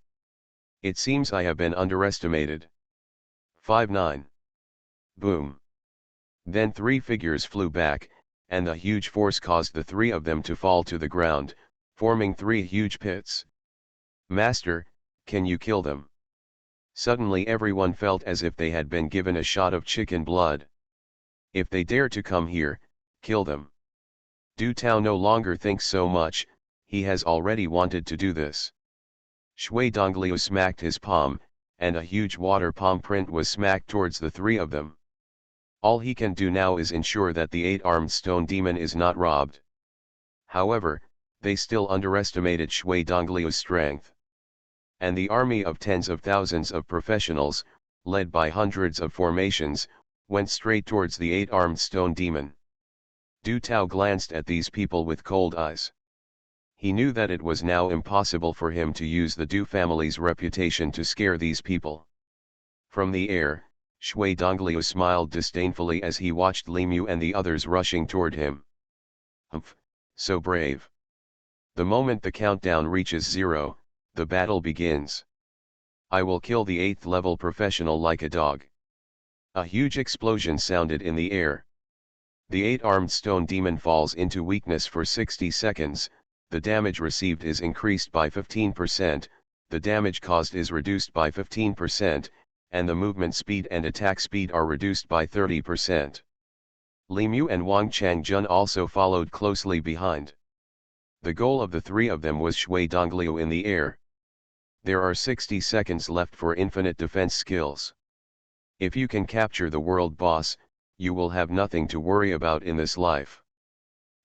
It seems I have been underestimated. 5-9. Boom. Then 3 figures flew back, and the huge force caused the 3 of them to fall to the ground, forming 3 huge pits. Master, can you kill them? Suddenly everyone felt as if they had been given a shot of chicken blood. If they dare to come here, kill them. Du Tao no longer thinks so much, he has already wanted to do this. Shui Dongliu smacked his palm, and a huge water palm print was smacked towards the 3 of them. All he can do now is ensure that the 8-armed stone demon is not robbed. However, they still underestimated Shui Dongliu's strength. And the army of tens of thousands of professionals, led by hundreds of formations, went straight towards the 8-armed stone demon. Du Tao glanced at these people with cold eyes. He knew that it was now impossible for him to use the Du family's reputation to scare these people. From the air, Shui Dongliu smiled disdainfully as he watched Limu and the others rushing toward him. Humph, so brave. The moment the countdown reaches 0, the battle begins. I will kill the 8th level professional like a dog. A huge explosion sounded in the air. The 8-armed stone demon falls into weakness for 60 seconds, the damage received is increased by 15%, the damage caused is reduced by 15%, and the movement speed and attack speed are reduced by 30%. Limu and Wang Changjun also followed closely behind. The goal of the 3 of them was Shui Dongliu in the air. There are 60 seconds left for infinite defense skills. If you can capture the world boss, you will have nothing to worry about in this life.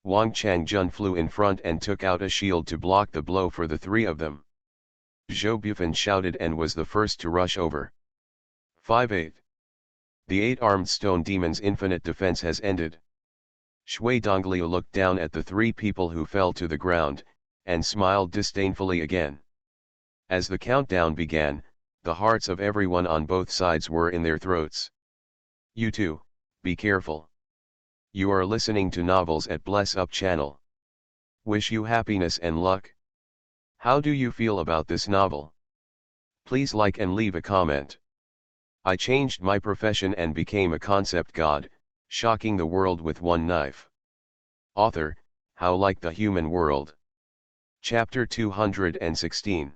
Wang Changjun flew in front and took out a shield to block the blow for the 3 of them. Zhou Bufan shouted and was the first to rush over. 5-8. The 8-armed stone demon's infinite defense has ended. Shui Dongliu looked down at the 3 people who fell to the ground, and smiled disdainfully again. As the countdown began, the hearts of everyone on both sides were in their throats. You too, be careful. You are listening to Novels at Bless Up channel. Wish you happiness and luck. How do you feel about this novel? Please like and leave a comment. I changed my profession and became a concept god, shocking the world with one knife. Author, How Like the Human World. Chapter 216.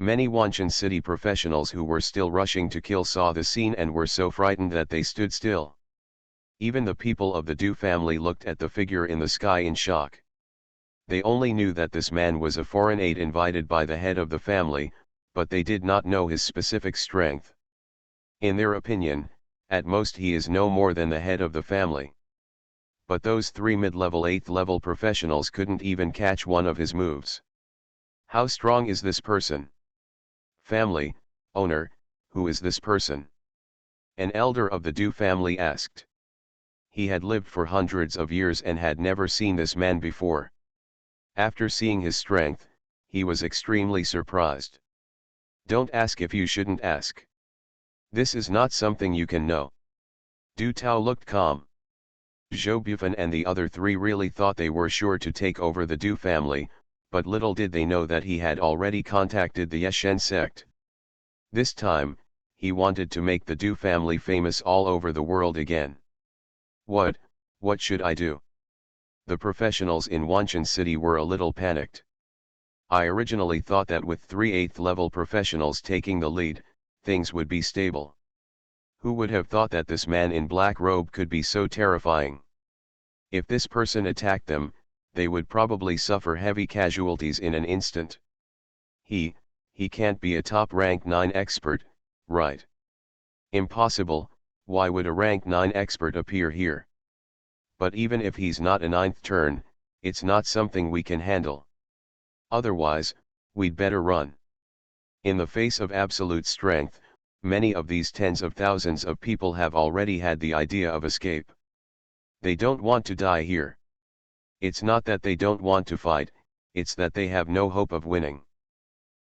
Many Wanshan City professionals who were still rushing to kill saw the scene and were so frightened that they stood still. Even the people of the Du family looked at the figure in the sky in shock. They only knew that this man was a foreign aide invited by the head of the family, but they did not know his specific strength. In their opinion, at most he is no more than the head of the family. But those three mid-level 8th level professionals couldn't even catch one of his moves. How strong is this person? Family, owner, who is this person? An elder of the Du family asked. He had lived for hundreds of years and had never seen this man before. After seeing his strength, he was extremely surprised. Don't ask if you shouldn't ask. This is not something you can know. Du Tao looked calm. Zhou Bufan and the other three really thought they were sure to take over the Du family, but little did they know that he had already contacted the Yeshen sect. This time, he wanted to make the Du family famous all over the world again. What should I do? The professionals in Wanshan City were a little panicked. I originally thought that with 3 8th level professionals taking the lead, things would be stable. Who would have thought that this man in black robe could be so terrifying? If this person attacked them, they would probably suffer heavy casualties in an instant. He can't be a top rank 9 expert, right? Impossible. Why would a rank 9 expert appear here? But even if he's not a 9th turn, it's not something we can handle. Otherwise, we'd better run. In the face of absolute strength, many of these tens of thousands of people have already had the idea of escape. They don't want to die here. It's not that they don't want to fight, it's that they have no hope of winning.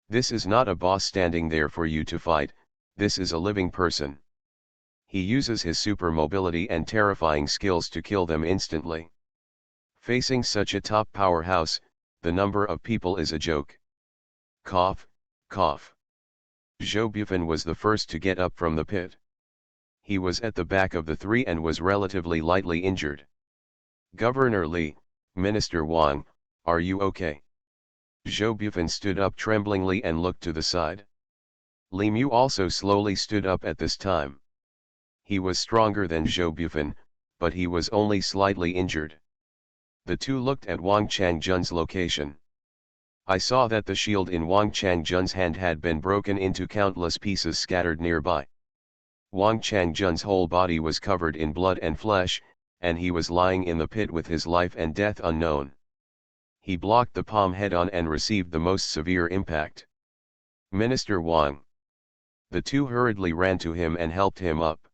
This is not a boss standing there for you to fight, this is a living person. He uses his super mobility and terrifying skills to kill them instantly. Facing such a top powerhouse, the number of people is a joke. Cough, cough. Zhou Bufan was the first to get up from the pit. He was at the back of the three and was relatively lightly injured. Governor Li, Minister Wang, are you okay? Zhou Bufan stood up tremblingly and looked to the side. Li Mu also slowly stood up at this time. He was stronger than Zhou Bufan, but he was only slightly injured. The two looked at Wang Changjun's location. I saw that the shield in Wang Changjun's hand had been broken into countless pieces scattered nearby. Wang Changjun's whole body was covered in blood and flesh, and he was lying in the pit with his life and death unknown. He blocked the palm head-on and received the most severe impact. Minister Wang. The two hurriedly ran to him and helped him up.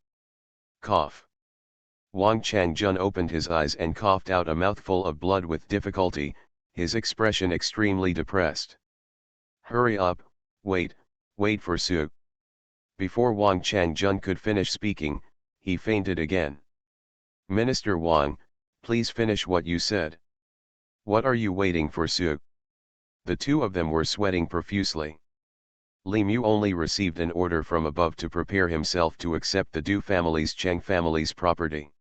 Cough. Wang Changjun opened his eyes and coughed out a mouthful of blood with difficulty, his expression extremely depressed. Hurry up, wait for Su. Before Wang Changjun could finish speaking, he fainted again. Minister Wang, please finish what you said. What are you waiting for, Su? The two of them were sweating profusely. Li Mu only received an order from above to prepare himself to accept the Du family's Cheng family's property.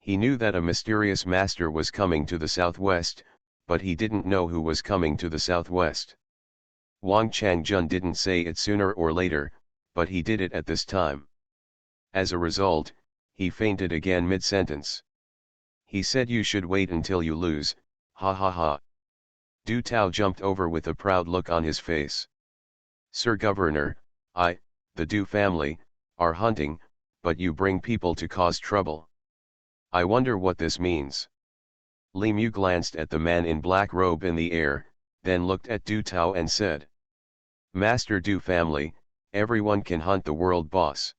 He knew that a mysterious master was coming to the southwest, but he didn't know who was coming to the southwest. Wang Changjun didn't say it sooner or later, but he did it at this time. As a result, he fainted again mid-sentence. He said you should wait until you lose, ha ha ha. Du Tao jumped over with a proud look on his face. Sir Governor, the Du family, are hunting, but you bring people to cause trouble. I wonder what this means. Li Mu glanced at the man in black robe in the air, then looked at Du Tao and said. Master Du family, everyone can hunt the world boss.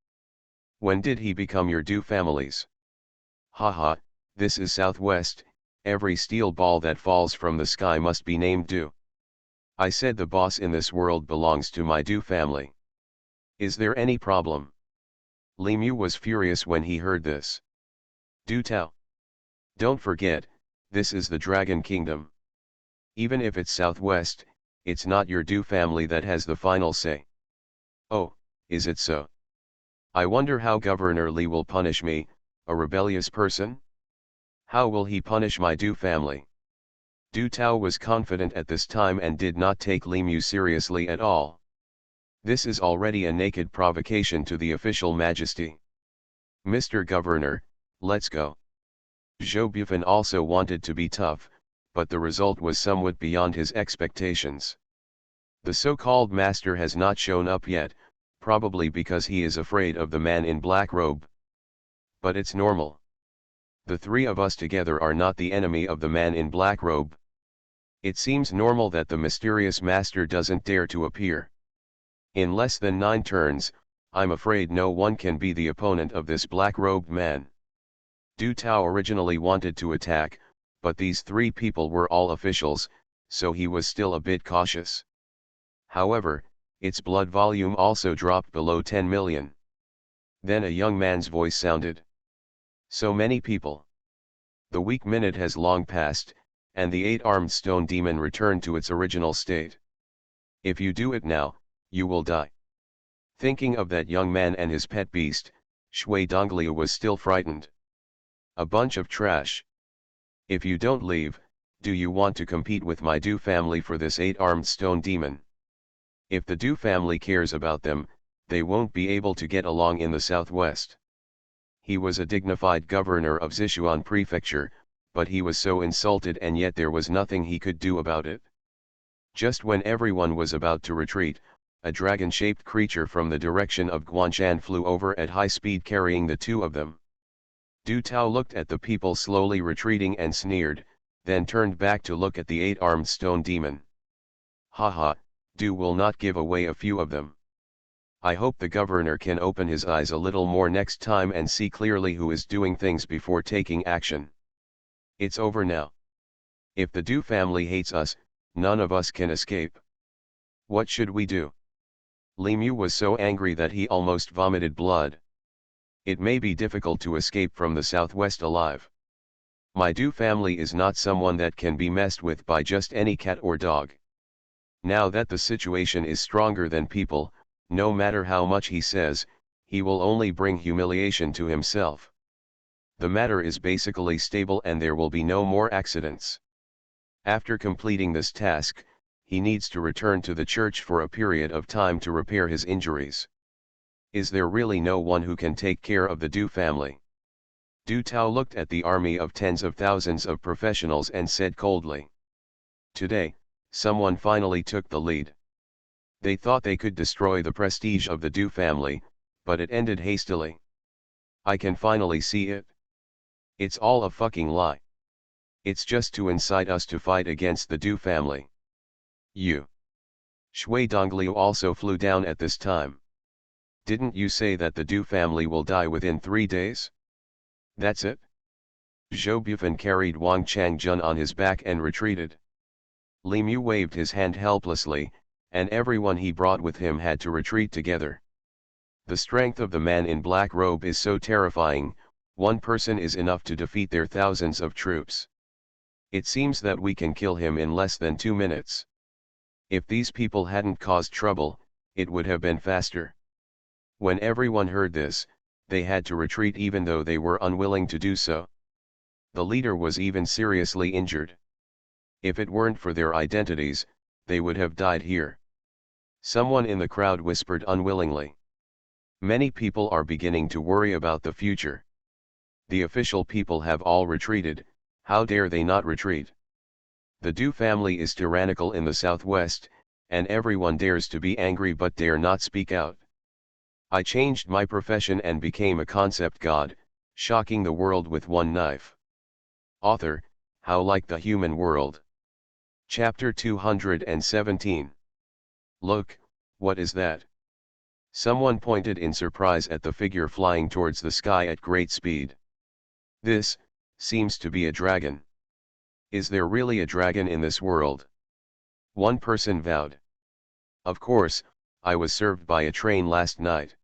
When did he become your Du families? Haha, this is Southwest, every steel ball that falls from the sky must be named Du. I said the boss in this world belongs to my Du family. Is there any problem? Li Mu was furious when he heard this. Du Tao. Don't forget, this is the Dragon Kingdom. Even if it's Southwest, it's not your Du family that has the final say. Oh, is it so? I wonder how Governor Li will punish me, a rebellious person? How will he punish my Du family? Du Tao was confident at this time and did not take Li Mu seriously at all. This is already a naked provocation to the official majesty. Mr. Governor, let's go. Zhou Bufan also wanted to be tough, but the result was somewhat beyond his expectations. The so-called master has not shown up yet, probably because he is afraid of the man in black robe. But it's normal. The three of us together are not the enemy of the man in black robe. It seems normal that the mysterious master doesn't dare to appear. In less than 9 turns, I'm afraid no one can be the opponent of this black-robed man. Du Tao originally wanted to attack, but these 3 people were all officials, so he was still a bit cautious. However, its blood volume also dropped below 10 million. Then a young man's voice sounded. So many people. The weak minute has long passed, and the 8-armed stone demon returned to its original state. If you do it now, you will die. Thinking of that young man and his pet beast, Shui Dongliu was still frightened. A bunch of trash. If you don't leave, do you want to compete with my Du family for this 8-armed stone demon? If the Du family cares about them, they won't be able to get along in the southwest. He was a dignified governor of Sichuan prefecture, but he was so insulted and yet there was nothing he could do about it. Just when everyone was about to retreat, a dragon-shaped creature from the direction of Guanshan flew over at high speed carrying the 2 of them. Du Tao looked at the people slowly retreating and sneered, then turned back to look at the 8-armed stone demon. Haha, Du will not give away a few of them. I hope the governor can open his eyes a little more next time and see clearly who is doing things before taking action. It's over now. If the Du family hates us, none of us can escape. What should we do? Li Mu was so angry that he almost vomited blood. It may be difficult to escape from the southwest alive. My Du family is not someone that can be messed with by just any cat or dog. Now that the situation is stronger than people, no matter how much he says, he will only bring humiliation to himself. The matter is basically stable and there will be no more accidents. After completing this task, he needs to return to the church for a period of time to repair his injuries. Is there really no one who can take care of the Du family? Du Tao looked at the army of tens of thousands of professionals and said coldly. Today, someone finally took the lead. They thought they could destroy the prestige of the Du family, but it ended hastily. I can finally see it. It's all a fucking lie. It's just to incite us to fight against the Du family. You. Shui Dongliu also flew down at this time. Didn't you say that the Du family will die within 3 days? That's it? Zhou Bufan carried Wang Changjun on his back and retreated. Li Mu waved his hand helplessly, and everyone he brought with him had to retreat together. The strength of the man in black robe is so terrifying, one person is enough to defeat their thousands of troops. It seems that we can kill him in less than 2 minutes. If these people hadn't caused trouble, it would have been faster. When everyone heard this, they had to retreat even though they were unwilling to do so. The leader was even seriously injured. If it weren't for their identities, they would have died here. Someone in the crowd whispered unwillingly. Many people are beginning to worry about the future. The official people have all retreated, how dare they not retreat? The Du family is tyrannical in the southwest, and everyone dares to be angry but dare not speak out. I changed my profession and became a concept god, shocking the world with one knife. Author, How Like the Human World. Chapter 217. Look, what is that? Someone pointed in surprise at the figure flying towards the sky at great speed. This seems to be a dragon. Is there really a dragon in this world? One person vowed. Of course, I was served by a train last night.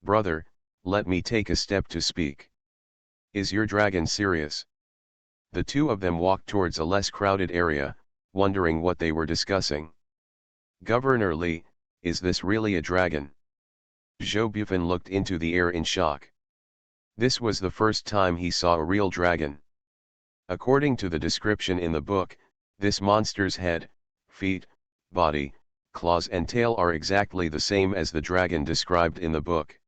Brother, let me take a step to speak. Is your dragon serious? The two of them walked towards a less crowded area, wondering what they were discussing. Governor Li, is this really a dragon? Zhou Bufan looked into the air in shock. This was the first time he saw a real dragon. According to the description in the book, this monster's head, feet, body, claws and tail are exactly the same as the dragon described in the book.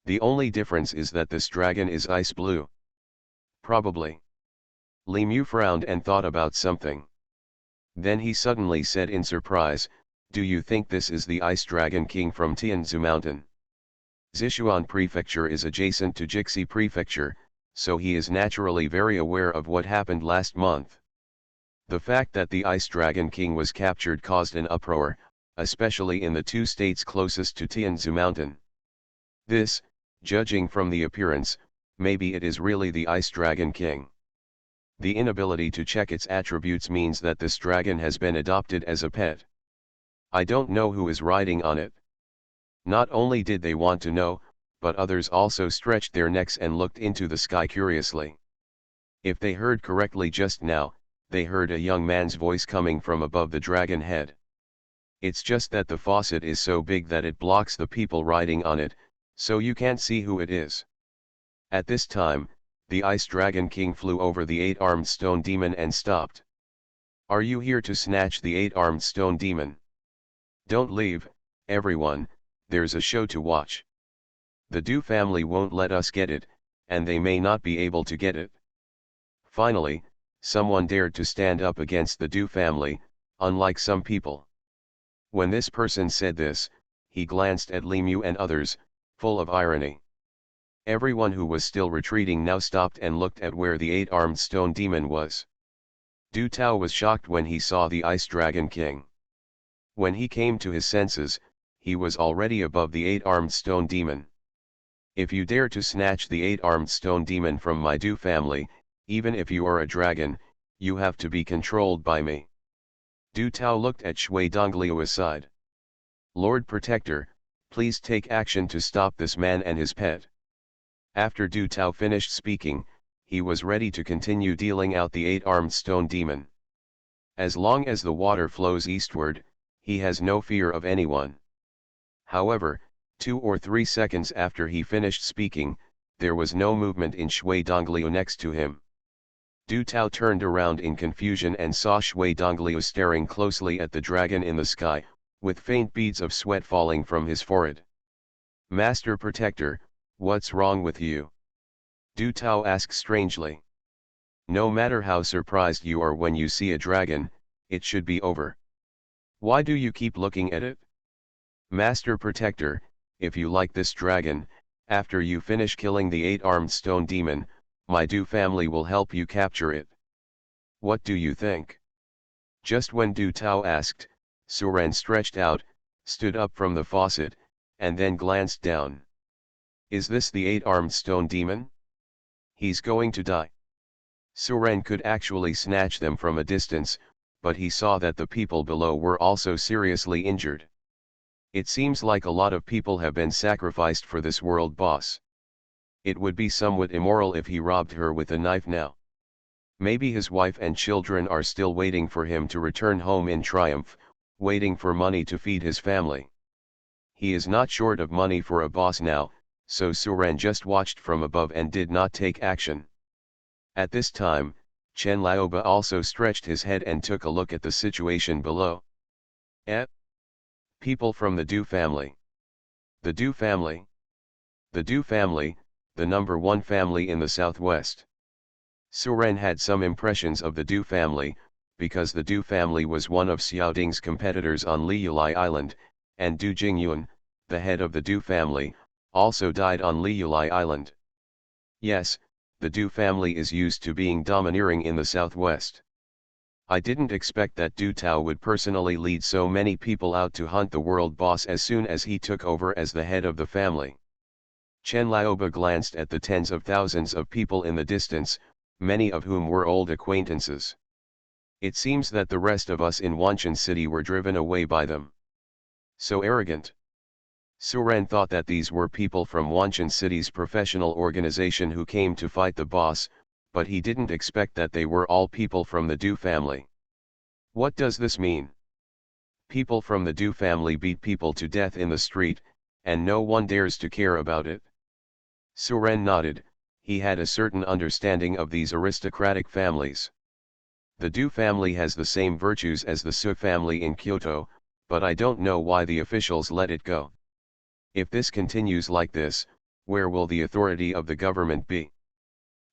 The only difference is that this dragon is ice blue. Probably. Li Mu frowned and thought about something. Then he suddenly said in surprise, "Do you think this is the Ice Dragon King from Tianzu Mountain?" Sichuan Prefecture is adjacent to Jixi Prefecture, so he is naturally very aware of what happened last month. The fact that the Ice Dragon King was captured caused an uproar, especially in the two states closest to Tianzu Mountain. This, judging from the appearance, maybe it is really the Ice Dragon King. The inability to check its attributes means that this dragon has been adopted as a pet. I don't know who is riding on it. Not only did they want to know, but others also stretched their necks and looked into the sky curiously. If they heard correctly just now, they heard a young man's voice coming from above the dragon head. It's just that the faucet is so big that it blocks the people riding on it, so you can't see who it is. At this time, the Ice Dragon King flew over the 8-armed stone demon and stopped. Are you here to snatch the 8-armed stone demon? Don't leave, everyone, there's a show to watch. The Du family won't let us get it, and they may not be able to get it. Finally, someone dared to stand up against the Du family, unlike some people. When this person said this, he glanced at Li Mu and others, full of irony. Everyone who was still retreating now stopped and looked at where the 8-armed stone demon was. Du Tao was shocked when he saw the Ice Dragon King. When he came to his senses, he was already above the 8-armed stone demon. If you dare to snatch the 8-armed stone demon from my Du family, even if you are a dragon, you have to be controlled by me. Du Tao looked at Shui Dongliu aside. Lord Protector, please take action to stop this man and his pet. After Du Tao finished speaking, he was ready to continue dealing out the 8-armed stone demon. As long as the water flows eastward, he has no fear of anyone. However, 2 or 3 seconds after he finished speaking, there was no movement in Shui Dongliu next to him. Du Tao turned around in confusion and saw Shui Dongliu staring closely at the dragon in the sky, with faint beads of sweat falling from his forehead. Master Protector, what's wrong with you? Du Tao asked strangely. No matter how surprised you are when you see a dragon, it should be over. Why do you keep looking at it? Master Protector, if you like this dragon, after you finish killing the 8-armed stone demon, my Du family will help you capture it. What do you think? Just when Du Tao asked, Suren stretched out, stood up from the faucet, and then glanced down. Is this the 8-armed stone demon? He's going to die. Suren could actually snatch them from a distance, but he saw that the people below were also seriously injured. It seems like a lot of people have been sacrificed for this world boss. It would be somewhat immoral if he robbed her with a knife now. Maybe his wife and children are still waiting for him to return home in triumph, waiting for money to feed his family. He is not short of money for a boss now, so Suren just watched from above and did not take action. At this time, Chen Laoba also stretched his head and took a look at the situation below. People from the Du family. The Du family. The Du family, the number 1 family in the southwest. Suren had some impressions of the Du family, because the Du family was one of Xiaoding's competitors on Liyulai Island, and Du Jingyun, the head of the Du family, also died on Liyulai Island. Yes, the Du family is used to being domineering in the southwest. I didn't expect that Du Tao would personally lead so many people out to hunt the world boss as soon as he took over as the head of the family. Chen Laoba glanced at the tens of thousands of people in the distance, many of whom were old acquaintances. It seems that the rest of us in Wanshan City were driven away by them. So arrogant. Suren thought that these were people from Wanshan City's professional organization who came to fight the boss, but he didn't expect that they were all people from the Du family. What does this mean? People from the Du family beat people to death in the street, and no one dares to care about it? Suren nodded. He had a certain understanding of these aristocratic families. The Du family has the same virtues as the Su family in Kyoto, but I don't know why the officials let it go. If this continues like this, where will the authority of the government be?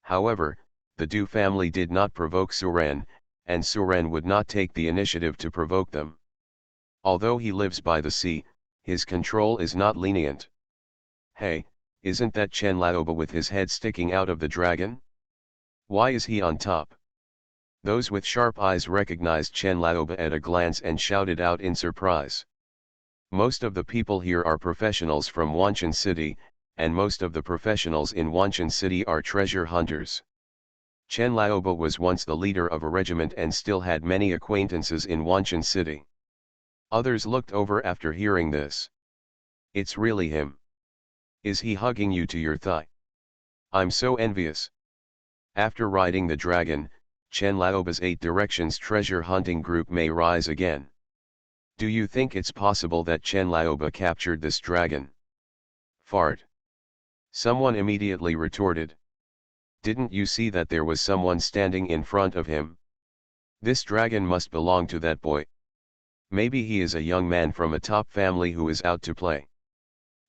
However, the Du family did not provoke Suren, and Suren would not take the initiative to provoke them. Although he lives by the sea, his control is not lenient. Hey, isn't that Chen Laoba with his head sticking out of the dragon? Why is he on top? Those with sharp eyes recognized Chen Laoba at a glance and shouted out in surprise. Most of the people here are professionals from Wanshan City, and most of the professionals in Wanshan City are treasure hunters. Chen Laoba was once the leader of a regiment and still had many acquaintances in Wanshan City. Others looked over after hearing this. It's really him. Is he hugging you to your thigh? I'm so envious. After riding the dragon, Chen Laoba's 8 Directions treasure hunting group may rise again. Do you think it's possible that Chen Laoba captured this dragon? Fart. Someone immediately retorted. Didn't you see that there was someone standing in front of him? This dragon must belong to that boy. Maybe he is a young man from a top family who is out to play.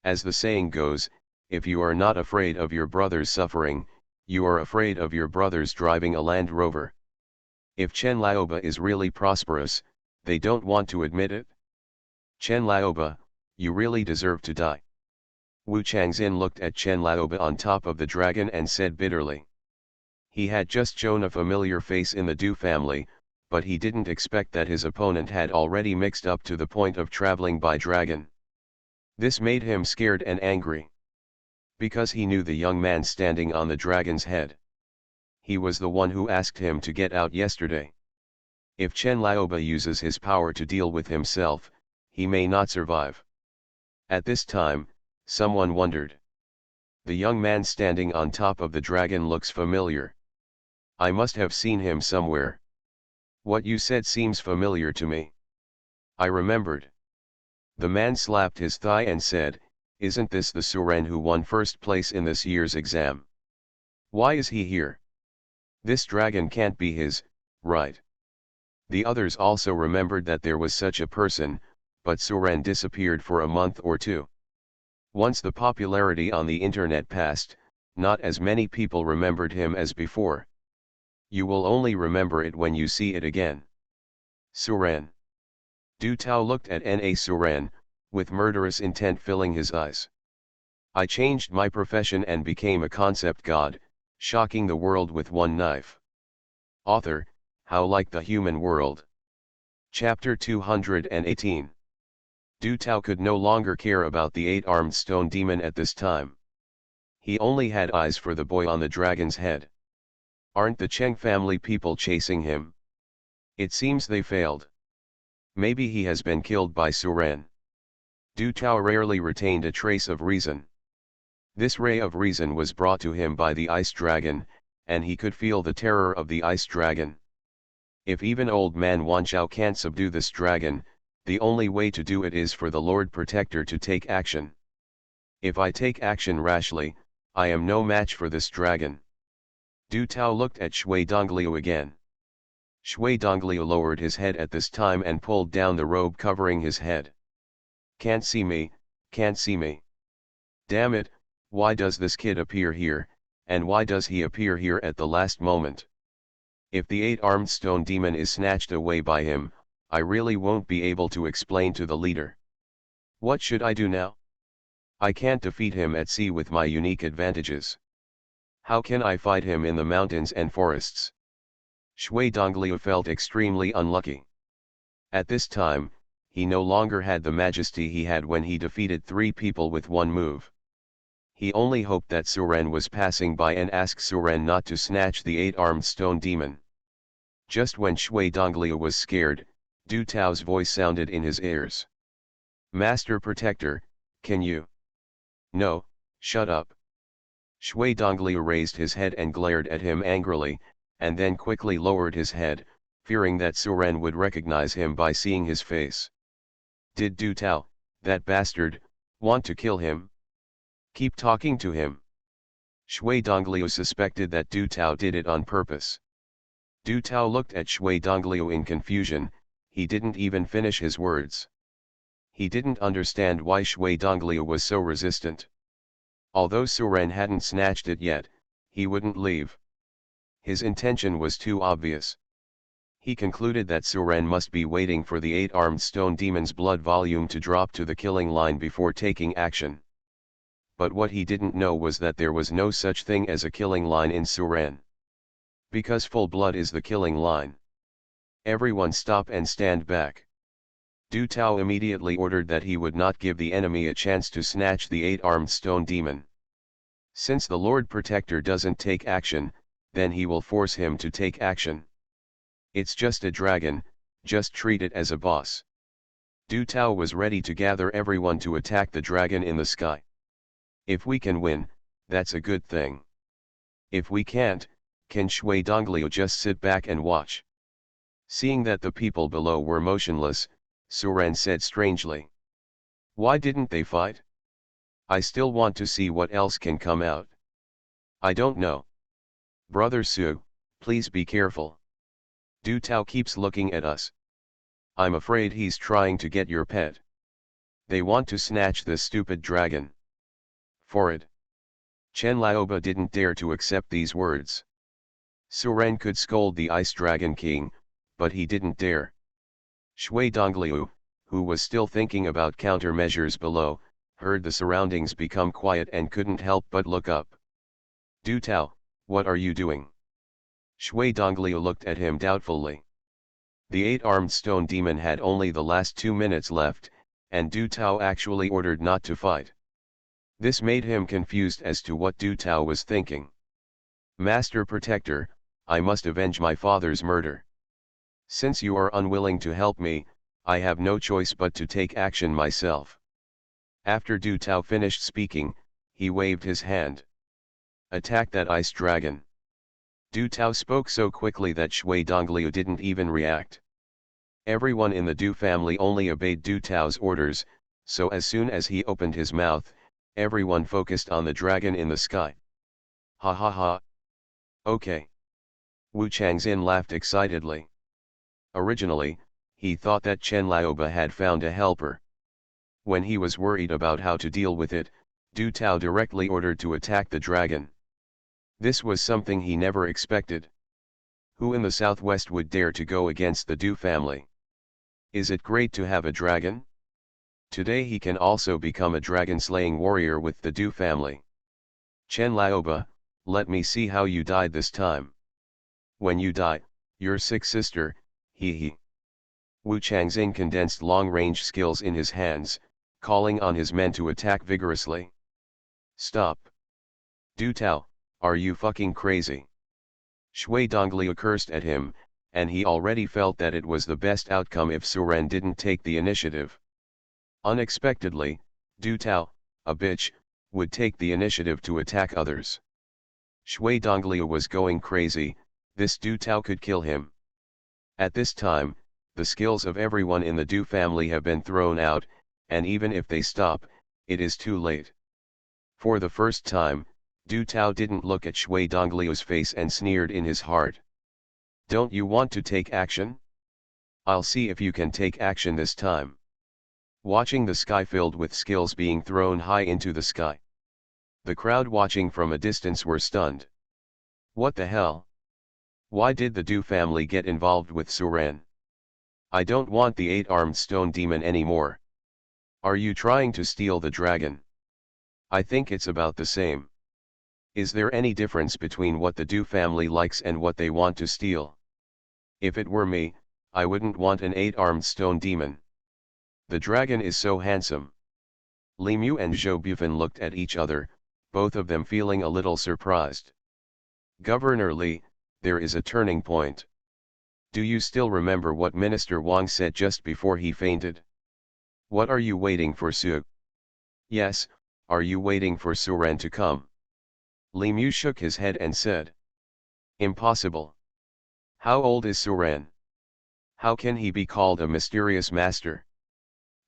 As the saying goes, if you are not afraid of your brother's suffering, you are afraid of your brother's driving a Land Rover. If Chen Laoba is really prosperous, they don't want to admit it. Chen Laoba, you really deserve to die. Wu Changxin looked at Chen Laoba on top of the dragon and said bitterly. He had just shown a familiar face in the Du family, but he didn't expect that his opponent had already mixed up to the point of traveling by dragon. This made him scared and angry. Because he knew the young man standing on the dragon's head. He was the one who asked him to get out yesterday. If Chen Laoba uses his power to deal with himself, he may not survive. At this time, someone wondered. The young man standing on top of the dragon looks familiar. I must have seen him somewhere. What you said seems familiar to me. I remembered. The man slapped his thigh and said, isn't this the Suren who won first place in this year's exam? Why is he here? This dragon can't be his, right? The others also remembered that there was such a person, but Suren disappeared for a month or two. Once the popularity on the internet passed, not as many people remembered him as before. You will only remember it when you see it again. Suren. Du Tao looked at Na Suren, with murderous intent filling his eyes. I changed my profession and became a concept god, shocking the world with one knife. Author, How Like the Human World. Chapter 218. Du Tao could no longer care about the 8-armed stone demon at this time. He only had eyes for the boy on the dragon's head. Aren't the Cheng family people chasing him? It seems they failed. Maybe he has been killed by Suren. Du Tao rarely retained a trace of reason. This ray of reason was brought to him by the ice dragon, and he could feel the terror of the ice dragon. If even old man Wanchao can't subdue this dragon, the only way to do it is for the Lord Protector to take action. If I take action rashly, I am no match for this dragon. Du Tao looked at Shui Dongliu again. Shui Dongliu lowered his head at this time and pulled down the robe covering his head. Can't see me, can't see me. Damn it, why does this kid appear here, and why does he appear here at the last moment? If the 8-armed stone demon is snatched away by him, I really won't be able to explain to the leader. What should I do now? I can't defeat him at sea with my unique advantages. How can I fight him in the mountains and forests? Shui Dongliu felt extremely unlucky. At this time, he no longer had the majesty he had when he defeated 3 people with one move. He only hoped that Suren was passing by and asked Suren not to snatch the 8-armed stone demon. Just when Shui Dongliu was scared, Du Tao's voice sounded in his ears. Master Protector, can you? No, shut up. Shui Dongliu raised his head and glared at him angrily, and then quickly lowered his head, fearing that Su Ren would recognize him by seeing his face. Did Du Tao, that bastard, want to kill him? Keep talking to him. Shui Dongliu suspected that Du Tao did it on purpose. Du Tao looked at Shui Dongliu in confusion. He didn't even finish his words. He didn't understand why Shui Dongliu was so resistant. Although Su Ren hadn't snatched it yet, he wouldn't leave. His intention was too obvious. He concluded that Su Ren must be waiting for the 8-armed stone demon's blood volume to drop to the killing line before taking action. But what he didn't know was that there was no such thing as a killing line in Su Ren. Because full blood is the killing line. Everyone stop and stand back. Du Tao immediately ordered that he would not give the enemy a chance to snatch the 8-armed stone demon. Since the Lord Protector doesn't take action, then he will force him to take action. It's just a dragon, just treat it as a boss. Du Tao was ready to gather everyone to attack the dragon in the sky. If we can win, that's a good thing. If we can't, can Shui Dongliu just sit back and watch? Seeing that the people below were motionless, Su Ren said strangely. Why didn't they fight? I still want to see what else can come out. I don't know. Brother Su, please be careful. Du Tao keeps looking at us. I'm afraid he's trying to get your pet. They want to snatch this stupid dragon. For it. Chen Laoba didn't dare to accept these words. Su Ren could scold the Ice Dragon King, but he didn't dare. Shui Dongliu, who was still thinking about countermeasures below, heard the surroundings become quiet and couldn't help but look up. Du Tao, what are you doing? Shui Dongliu looked at him doubtfully. The 8-armed stone demon had only the last 2 minutes left, and Du Tao actually ordered not to fight. This made him confused as to what Du Tao was thinking. Master Protector, I must avenge my father's murder. Since you are unwilling to help me, I have no choice but to take action myself. After Du Tao finished speaking, he waved his hand. Attack that ice dragon. Du Tao spoke so quickly that Shui Dongliu didn't even react. Everyone in the Du family only obeyed Du Tao's orders, so as soon as he opened his mouth, everyone focused on the dragon in the sky. Ha ha ha. Okay. Wu Changxin laughed excitedly. Originally, he thought that Chen Laoba had found a helper. When he was worried about how to deal with it, Du Tao directly ordered to attack the dragon. This was something he never expected. Who in the southwest would dare to go against the Du family? Is it great to have a dragon? Today he can also become a dragon-slaying warrior with the Du family. Chen Laoba, let me see how you died this time. When you die, your sick sister, hee. Wu Changxing condensed long-range skills in his hands, calling on his men to attack vigorously. Stop. Du Tao, are you fucking crazy? Shui Dongliu cursed at him, and he already felt that it was the best outcome if Su Ren didn't take the initiative. Unexpectedly, Du Tao, a bitch, would take the initiative to attack others. Shui Dongliu was going crazy. This Du Tao could kill him. At this time, the skills of everyone in the Du family have been thrown out, and even if they stop, it is too late. For the first time, Du Tao didn't look at Shui Dongliu's face and sneered in his heart. Don't you want to take action? I'll see if you can take action this time. Watching the sky filled with skills being thrown high into the sky. The crowd watching from a distance were stunned. What the hell? Why did the Du family get involved with Su Ren? I don't want the 8-armed stone demon anymore. Are you trying to steal the dragon? I think it's about the same. Is there any difference between what the Du family likes and what they want to steal? If it were me, I wouldn't want an 8-armed stone demon. The dragon is so handsome. Li Mu and Zhou Bufan looked at each other, both of them feeling a little surprised. Governor Li, there is a turning point. Do you still remember what Minister Wang said just before he fainted? What are you waiting for, Su? Yes, are you waiting for Suren to come? Li Mu shook his head and said. Impossible. How old is Suren? How can he be called a mysterious master?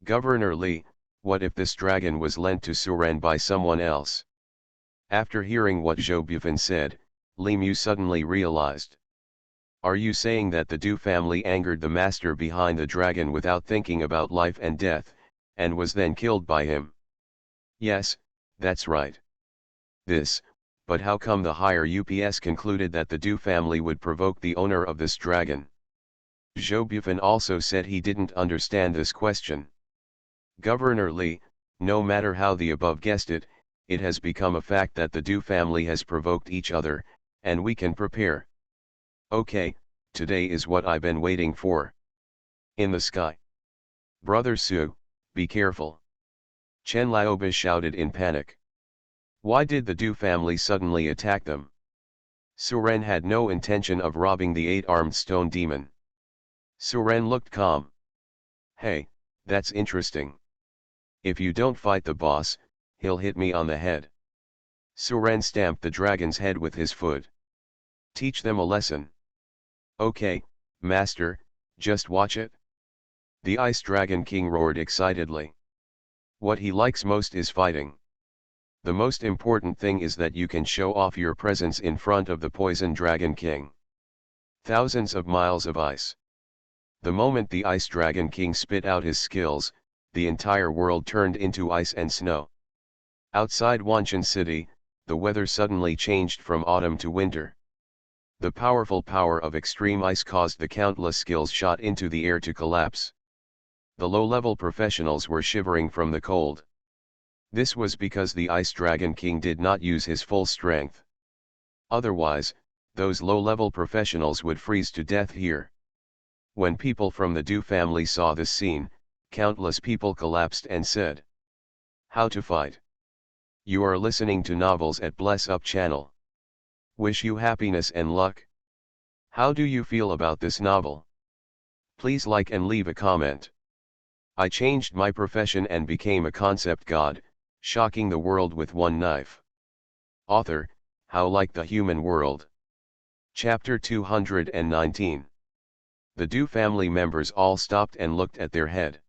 Governor Li, what if this dragon was lent to Suren by someone else? After hearing what Zhou Bufan said, Li Mu suddenly realized. Are you saying that the Du family angered the master behind the dragon without thinking about life and death, and was then killed by him? Yes, that's right. But how come the higher UPS concluded that the Du family would provoke the owner of this dragon? Zhou Bufan also said he didn't understand this question. Governor Li, no matter how the above guessed it, it has become a fact that the Du family has provoked each other, and we can prepare. Okay, today is what I've been waiting for. In the sky. Brother Su, be careful. Chen Laoba shouted in panic. Why did the Du family suddenly attack them? Suren had no intention of robbing the 8-armed stone demon. Suren looked calm. Hey, that's interesting. If you don't fight the boss, he'll hit me on the head. Suren stamped the dragon's head with his foot. Teach them a lesson. Okay, master, just watch it. The Ice Dragon King roared excitedly. What he likes most is fighting. The most important thing is that you can show off your presence in front of the Poison Dragon King. Thousands of miles of ice. The moment the Ice Dragon King spit out his skills, the entire world turned into ice and snow. Outside Wanshan City, the weather suddenly changed from autumn to winter. The powerful power of extreme ice caused the countless skills shot into the air to collapse. The low-level professionals were shivering from the cold. This was because the Ice Dragon King did not use his full strength. Otherwise, those low-level professionals would freeze to death here. When people from the Du family saw this scene, countless people collapsed and said, "How to fight?" You are listening to novels at Bless Up channel. Wish you happiness and luck. How do you feel about this novel? Please like and leave a comment. I changed my profession and became a concept god, shocking the world with one knife. Author, How Like the Human World. Chapter 219. The Du family members all stopped and looked at their head.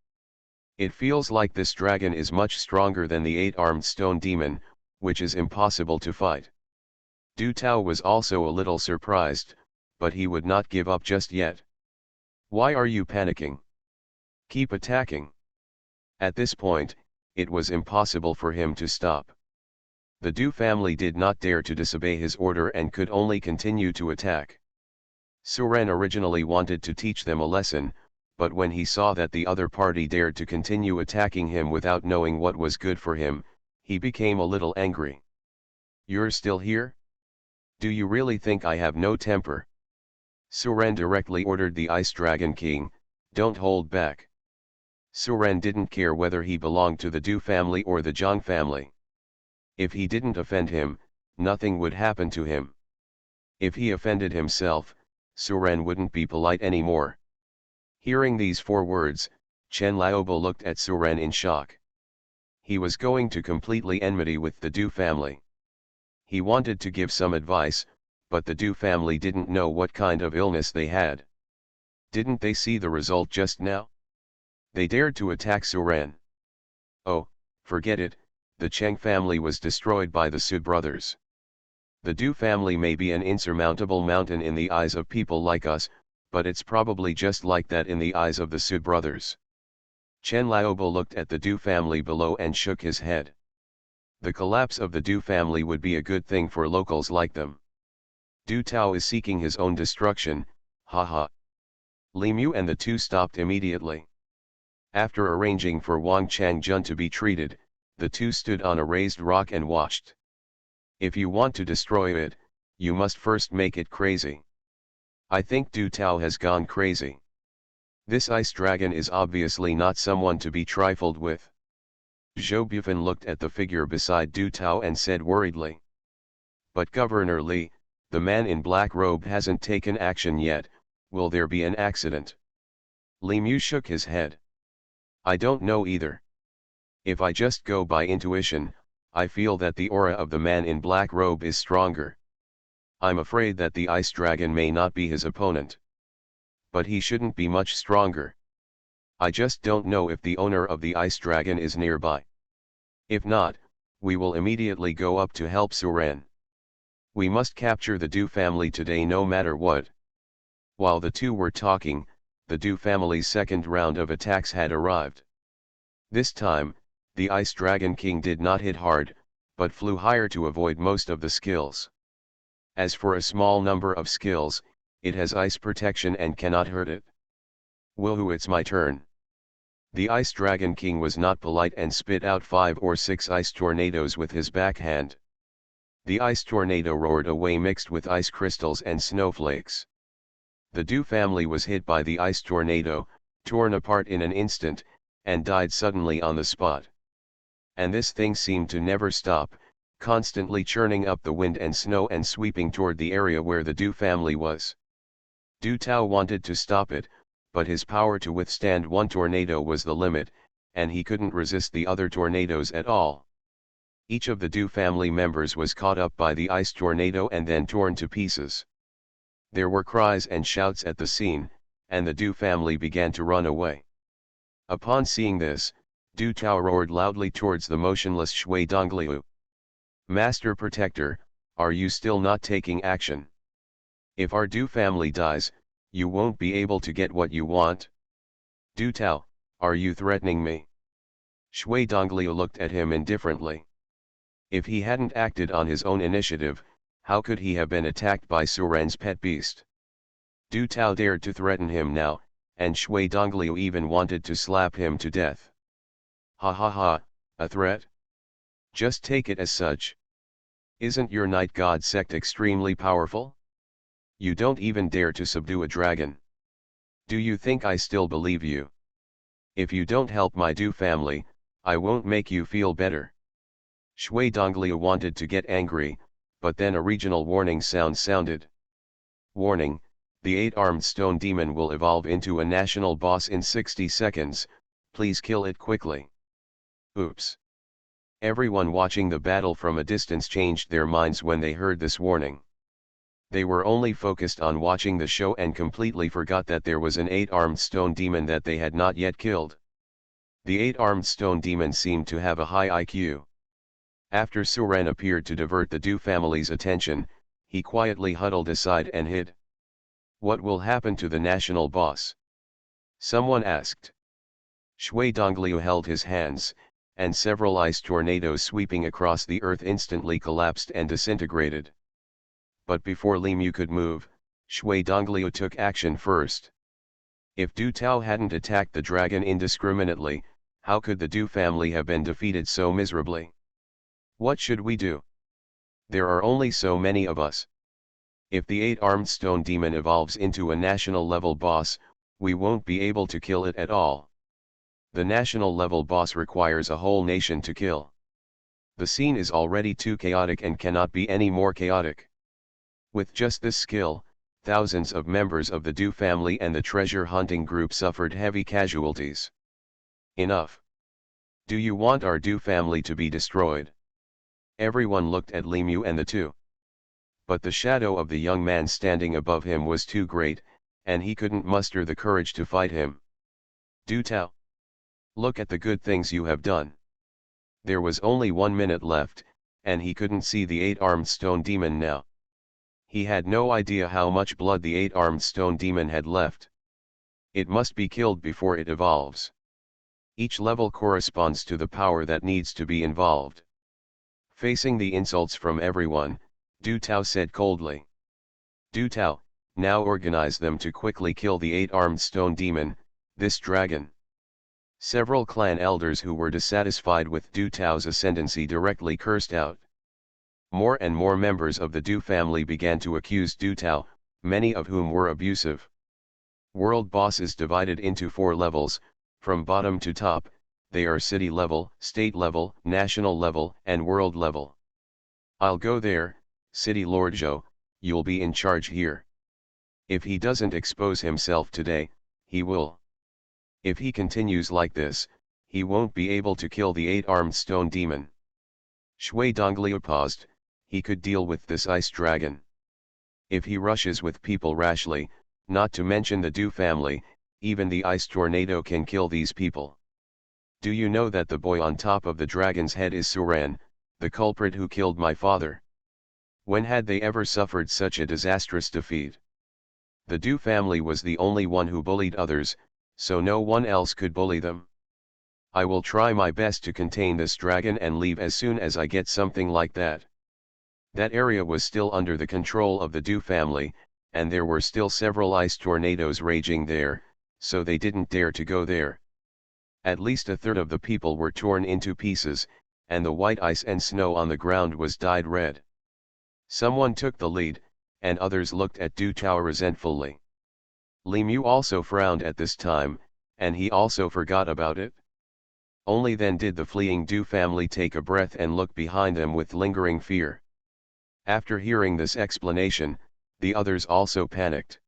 It feels like this dragon is much stronger than the 8-armed stone demon, which is impossible to fight. Du Tao was also a little surprised, but he would not give up just yet. Why are you panicking? Keep attacking. At this point, it was impossible for him to stop. The Du family did not dare to disobey his order and could only continue to attack. Suren originally wanted to teach them a lesson, but when he saw that the other party dared to continue attacking him without knowing what was good for him, he became a little angry. You're still here? Do you really think I have no temper? Suren directly ordered the Ice Dragon King, don't hold back. Suren didn't care whether he belonged to the Du family or the Zhang family. If he didn't offend him, nothing would happen to him. If he offended himself, Suren wouldn't be polite anymore. Hearing these 4 words, Chen Laobo looked at Suren in shock. He was going to completely enmity with the Du family. He wanted to give some advice, but the Du family didn't know what kind of illness they had. Didn't they see the result just now? They dared to attack Suren. Oh, forget it, the Cheng family was destroyed by the Su brothers. The Du family may be an insurmountable mountain in the eyes of people like us, but it's probably just like that in the eyes of the Su brothers. Chen Laobo looked at the Du family below and shook his head. The collapse of the Du family would be a good thing for locals like them. Du Tao is seeking his own destruction, haha. Li Mu and the 2 stopped immediately. After arranging for Wang Changjun to be treated, the 2 stood on a raised rock and watched. If you want to destroy it, you must first make it crazy. I think Du Tao has gone crazy. This ice dragon is obviously not someone to be trifled with. Zhou Bufan looked at the figure beside Du Tao and said worriedly. But Governor Li, the man in black robe hasn't taken action yet, Will there be an accident? Li Mu shook his head. I don't know either. If I just go by intuition, I feel that the aura of the man in black robe is stronger. I'm afraid that the ice dragon may not be his opponent. But he shouldn't be much stronger. I just don't know if the owner of the ice dragon is nearby. If not, we will immediately go up to help Suren. We must capture the Du family today no matter what. While the two were talking, the Du family's second round of attacks had arrived. This time, the Ice Dragon King did not hit hard, but flew higher to avoid most of the skills. As for a small number of skills, it has ice protection and cannot hurt it. Woohoo, it's my turn. The Ice Dragon King was not polite and spit out 5 or 6 ice tornadoes with his backhand. The ice tornado roared away mixed with ice crystals and snowflakes. The Du family was hit by the ice tornado, torn apart in an instant, and died suddenly on the spot. And this thing seemed to never stop, constantly churning up the wind and snow and sweeping toward the area where the Du family was. Du Tao wanted to stop it, but his power to withstand one tornado was the limit, and he couldn't resist the other tornadoes at all. Each of the Du family members was caught up by the ice tornado and then torn to pieces. There were cries and shouts at the scene, and the Du family began to run away. Upon seeing this, Du Tao roared loudly towards the motionless Shui Dongliu. Master Protector, are you still not taking action? If our Du family dies, you won't be able to get what you want. Du Tao, are you threatening me? Shui Dongliu looked at him indifferently. If he hadn't acted on his own initiative, how could he have been attacked by Suren's pet beast? Du Tao dared to threaten him now, and Shui Dongliu even wanted to slap him to death. Ha ha ha, a threat? Just take it as such. Isn't your night god sect extremely powerful? You don't even dare to subdue a dragon. Do you think I still believe you? If you don't help my Du family, I won't make you feel better. Shui Dongliu wanted to get angry, but then a regional warning sound sounded. Warning, the 8-armed stone demon will evolve into a national boss in 60 seconds, please kill it quickly. Oops. Everyone watching the battle from a distance changed their minds when they heard this warning. They were only focused on watching the show and completely forgot that there was an 8-armed stone demon that they had not yet killed. The 8-armed stone demon seemed to have a high IQ. After Suren appeared to divert the Du family's attention, he quietly huddled aside and hid. What will happen to the national boss? Someone asked. Shui Dongliu held his hands, and several ice tornadoes sweeping across the earth instantly collapsed and disintegrated. But before Li Mu could move, Shui Dongliu took action first. If Du Tao hadn't attacked the dragon indiscriminately, how could the Du family have been defeated so miserably? What should we do? There are only so many of us. If the 8-armed stone demon evolves into a national-level boss, we won't be able to kill it at all. The national-level boss requires a whole nation to kill. The scene is already too chaotic and cannot be any more chaotic. With just this skill, thousands of members of the Du family and the treasure hunting group suffered heavy casualties. Enough. Do you want our Du family to be destroyed? Everyone looked at Li Mu and the two. But the shadow of the young man standing above him was too great, and he couldn't muster the courage to fight him. Du Tao. Look at the good things you have done. There was only 1 minute left, and he couldn't see the 8-armed stone demon now. He had no idea how much blood the 8-armed stone demon had left. It must be killed before it evolves. Each level corresponds to the power that needs to be involved. Facing the insults from everyone, Du Tao said coldly. Du Tao, now organize them to quickly kill the 8-armed stone demon, this dragon. Several clan elders who were dissatisfied with Du Tao's ascendancy directly cursed out. More and more members of the Du family began to accuse Du Tao, many of whom were abusive. World bosses divided into 4 levels, from bottom to top. They are city level, state level, national level, and world level. I'll go there, City Lord Zhou, you'll be in charge here. If he doesn't expose himself today, he will. If he continues like this, he won't be able to kill the 8-armed stone demon. Shui Donglio paused. He could deal with this ice dragon. If he rushes with people rashly, not to mention the Du family, even the ice tornado can kill these people. Do you know that the boy on top of the dragon's head is Suran, the culprit who killed my father? When had they ever suffered such a disastrous defeat? The Du family was the only one who bullied others, so no one else could bully them. I will try my best to contain this dragon and leave as soon as I get something like that. That area was still under the control of the Du family, and there were still several ice tornadoes raging there, so they didn't dare to go there. At least a third of the people were torn into pieces, and the white ice and snow on the ground was dyed red. Someone took the lead, and others looked at Du Tao resentfully. Li Mu also frowned at this time, and he also forgot about it. Only then did the fleeing Du family take a breath and look behind them with lingering fear. After hearing this explanation, the others also panicked.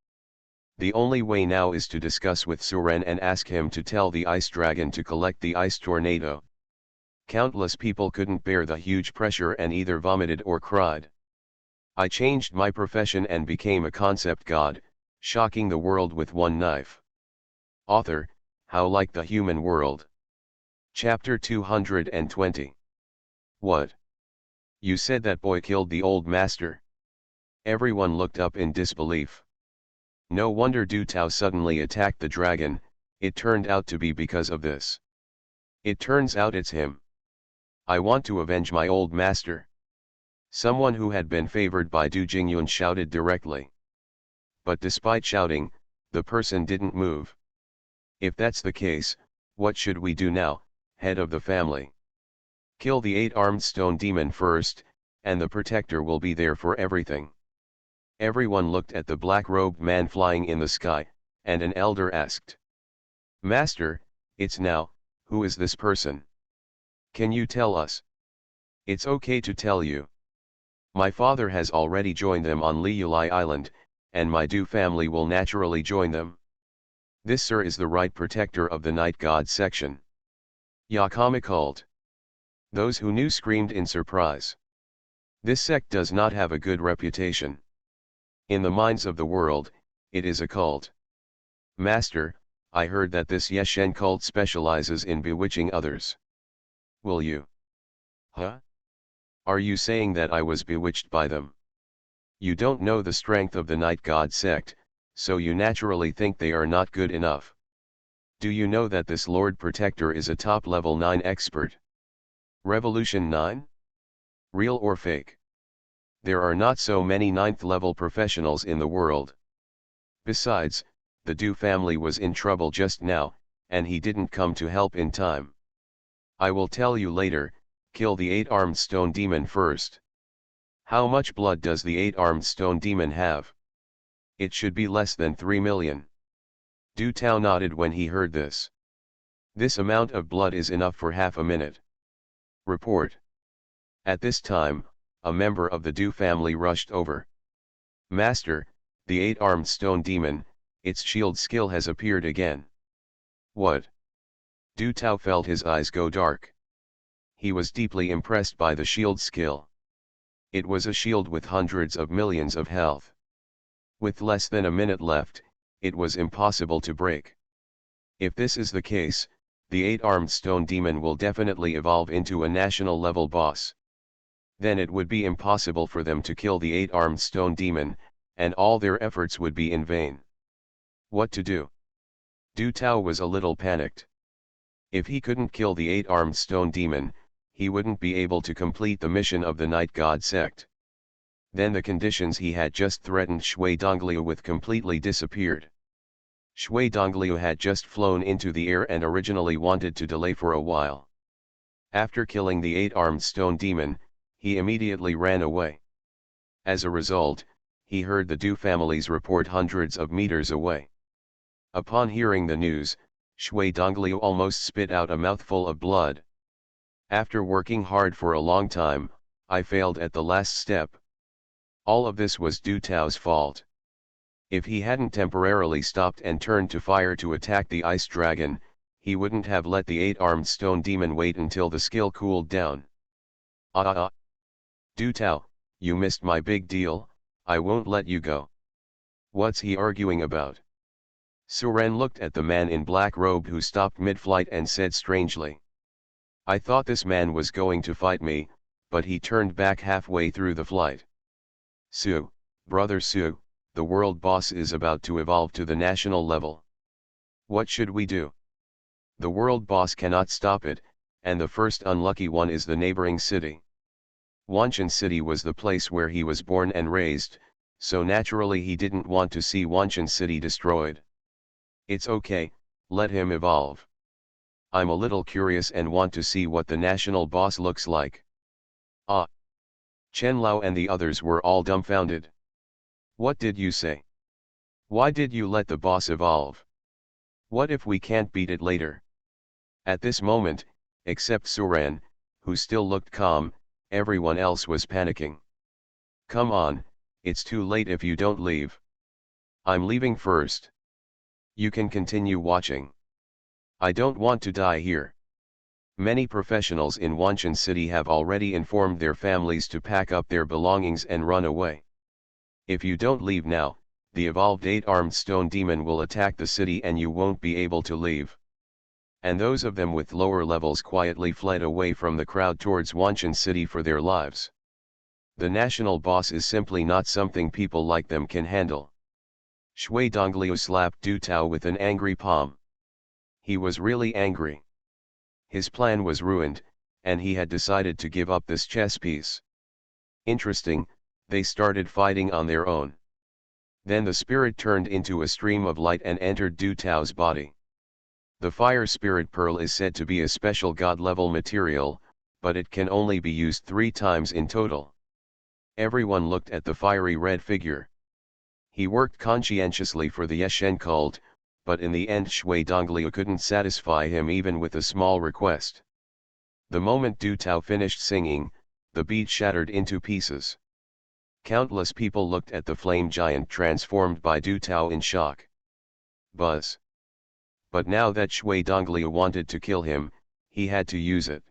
The only way now is to discuss with Suren and ask him to tell the ice dragon to collect the ice tornado. Countless people couldn't bear the huge pressure and either vomited or cried. I changed my profession and became a concept god, shocking the world with one knife. Author, How Like the Human World. Chapter 220. What? You said that boy killed the old master? Everyone looked up in disbelief. No wonder Du Tao suddenly attacked the dragon, it turned out to be because of this. It turns out it's him. I want to avenge my old master. Someone who had been favored by Du Jingyun shouted directly. But despite shouting, the person didn't move. If that's the case, what should we do now, head of the family? Kill the 8-armed stone demon first, and the protector will be there for everything. Everyone looked at the black-robed man flying in the sky, and an elder asked. Master, it's now, who is this person? Can you tell us? It's okay to tell you. My father has already joined them on Liulai Island, and my Du family will naturally join them. This sir is the right protector of the night god section. Yakama called. Those who knew screamed in surprise. This sect does not have a good reputation. In the minds of the world, it is a cult. Master, I heard that this Yeshen cult specializes in bewitching others. Will you? Huh? Are you saying that I was bewitched by them? You don't know the strength of the night god sect, so you naturally think they are not good enough. Do you know that this Lord Protector is a top level 9 expert? Revolution 9? Real or fake? There are not so many 9th level professionals in the world. Besides, the Du family was in trouble just now, and he didn't come to help in time. I will tell you later, kill the 8-armed stone demon first. How much blood does the 8-armed stone demon have? It should be less than 3 million. Du Tao nodded when he heard this. This amount of blood is enough for half a minute. Report. At this time, a member of the Du family rushed over. Master, the 8-armed stone demon, its shield skill has appeared again. What? Du Tao felt his eyes go dark. He was deeply impressed by the shield skill. It was a shield with hundreds of millions of health. With less than a minute left, it was impossible to break. If this is the case, the 8-armed stone demon will definitely evolve into a national level boss. Then it would be impossible for them to kill the 8-armed stone demon, and all their efforts would be in vain. What to do? Du Tao was a little panicked. If he couldn't kill the 8-armed stone demon, he wouldn't be able to complete the mission of the night god sect. Then the conditions he had just threatened Shui Donglio with completely disappeared. Shui Donglio had just flown into the air and originally wanted to delay for a while. After killing the 8-armed stone demon, he immediately ran away. As a result, he heard the Du family's report hundreds of meters away. Upon hearing the news, Shui Donglio almost spit out a mouthful of blood. After working hard for a long time, I failed at the last step. All of this was Du Tao's fault. If he hadn't temporarily stopped and turned to fire to attack the ice dragon, he wouldn't have let the 8-armed stone demon wait until the skill cooled down. Du Tao, you missed my big deal, I won't let you go. What's he arguing about? Su Ren looked at the man in black robe who stopped mid-flight and said strangely. I thought this man was going to fight me, but he turned back halfway through the flight. Su, brother Su, the world boss is about to evolve to the national level. What should we do? The world boss cannot stop it, and the first unlucky one is the neighboring city. Wanshan City was the place where he was born and raised, so naturally he didn't want to see Wanshan City destroyed. It's okay, let him evolve. I'm a little curious and want to see what the national boss looks like. Ah! Chen Lao and the others were all dumbfounded. What did you say? Why did you let the boss evolve? What if we can't beat it later? At this moment, except Su Ren, who still looked calm, everyone else was panicking. Come on, it's too late if you don't leave. I'm leaving first. You can continue watching. I don't want to die here. Many professionals in Wanshan City have already informed their families to pack up their belongings and run away. If you don't leave now, the evolved 8-armed stone demon will attack the city and you won't be able to leave. And those of them with lower levels quietly fled away from the crowd towards Wanshan City for their lives. The national boss is simply not something people like them can handle. Shui Dongliu slapped Du Tao with an angry palm. He was really angry. His plan was ruined, and he had decided to give up this chess piece. Interesting, they started fighting on their own. Then the spirit turned into a stream of light and entered Du Tao's body. The fire spirit pearl is said to be a special god-level material, but it can only be used 3 times in total. Everyone looked at the fiery red figure. He worked conscientiously for the Yeshen cult, but in the end Shui Dongliu couldn't satisfy him even with a small request. The moment Du Tao finished singing, the bead shattered into pieces. Countless people looked at the flame giant transformed by Du Tao in shock. Buzz. But now that Shui Dongliu wanted to kill him, he had to use it.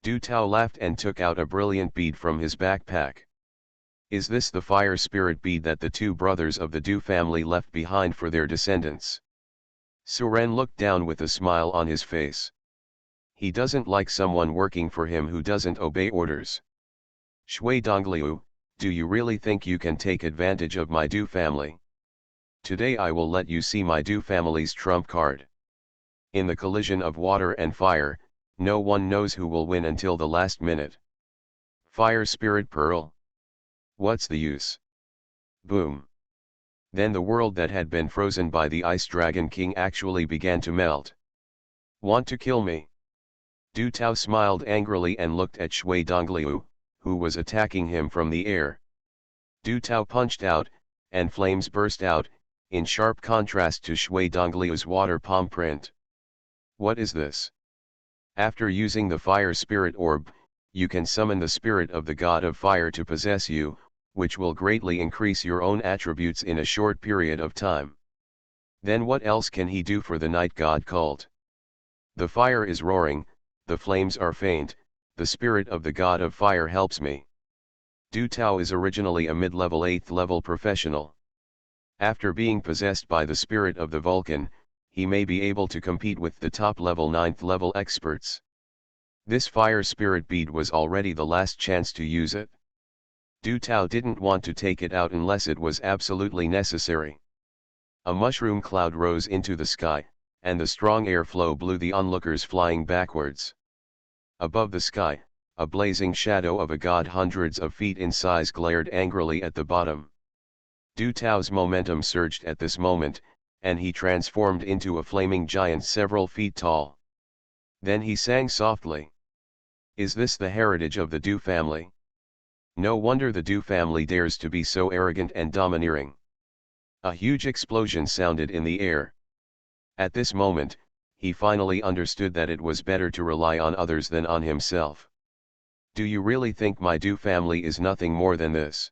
Du Tao laughed and took out a brilliant bead from his backpack. Is this the fire spirit bead that the 2 brothers of the Du family left behind for their descendants? Su Ren looked down with a smile on his face. He doesn't like someone working for him who doesn't obey orders. Shui Dongliu, do you really think you can take advantage of my Du family? Today I will let you see my Du family's trump card. In the collision of water and fire, no one knows who will win until the last minute. Fire Spirit Pearl. What's the use? Boom. Then the world that had been frozen by the Ice Dragon King actually began to melt. Want to kill me? Du Tao smiled angrily and looked at Shui Dongliu, who was attacking him from the air. Du Tao punched out, and flames burst out, in sharp contrast to Shui Dongliu's water palm print. What is this? After using the fire spirit orb, you can summon the spirit of the god of fire to possess you, which will greatly increase your own attributes in a short period of time. Then what else can he do for the night god cult? The fire is roaring, the flames are faint, the spirit of the god of fire helps me. Du Tao is originally a mid-level 8th level professional. After being possessed by the spirit of the Vulcan, he may be able to compete with the top-level 9th level experts. This fire spirit bead was already the last chance to use it. Du Tao didn't want to take it out unless it was absolutely necessary. A mushroom cloud rose into the sky, and the strong airflow blew the onlookers flying backwards. Above the sky, a blazing shadow of a god hundreds of feet in size glared angrily at the bottom. Du Tao's momentum surged at this moment, and he transformed into a flaming giant several feet tall. Then he sang softly. Is this the heritage of the Du family? No wonder the Du family dares to be so arrogant and domineering. A huge explosion sounded in the air. At this moment, he finally understood that it was better to rely on others than on himself. Do you really think my Du family is nothing more than this?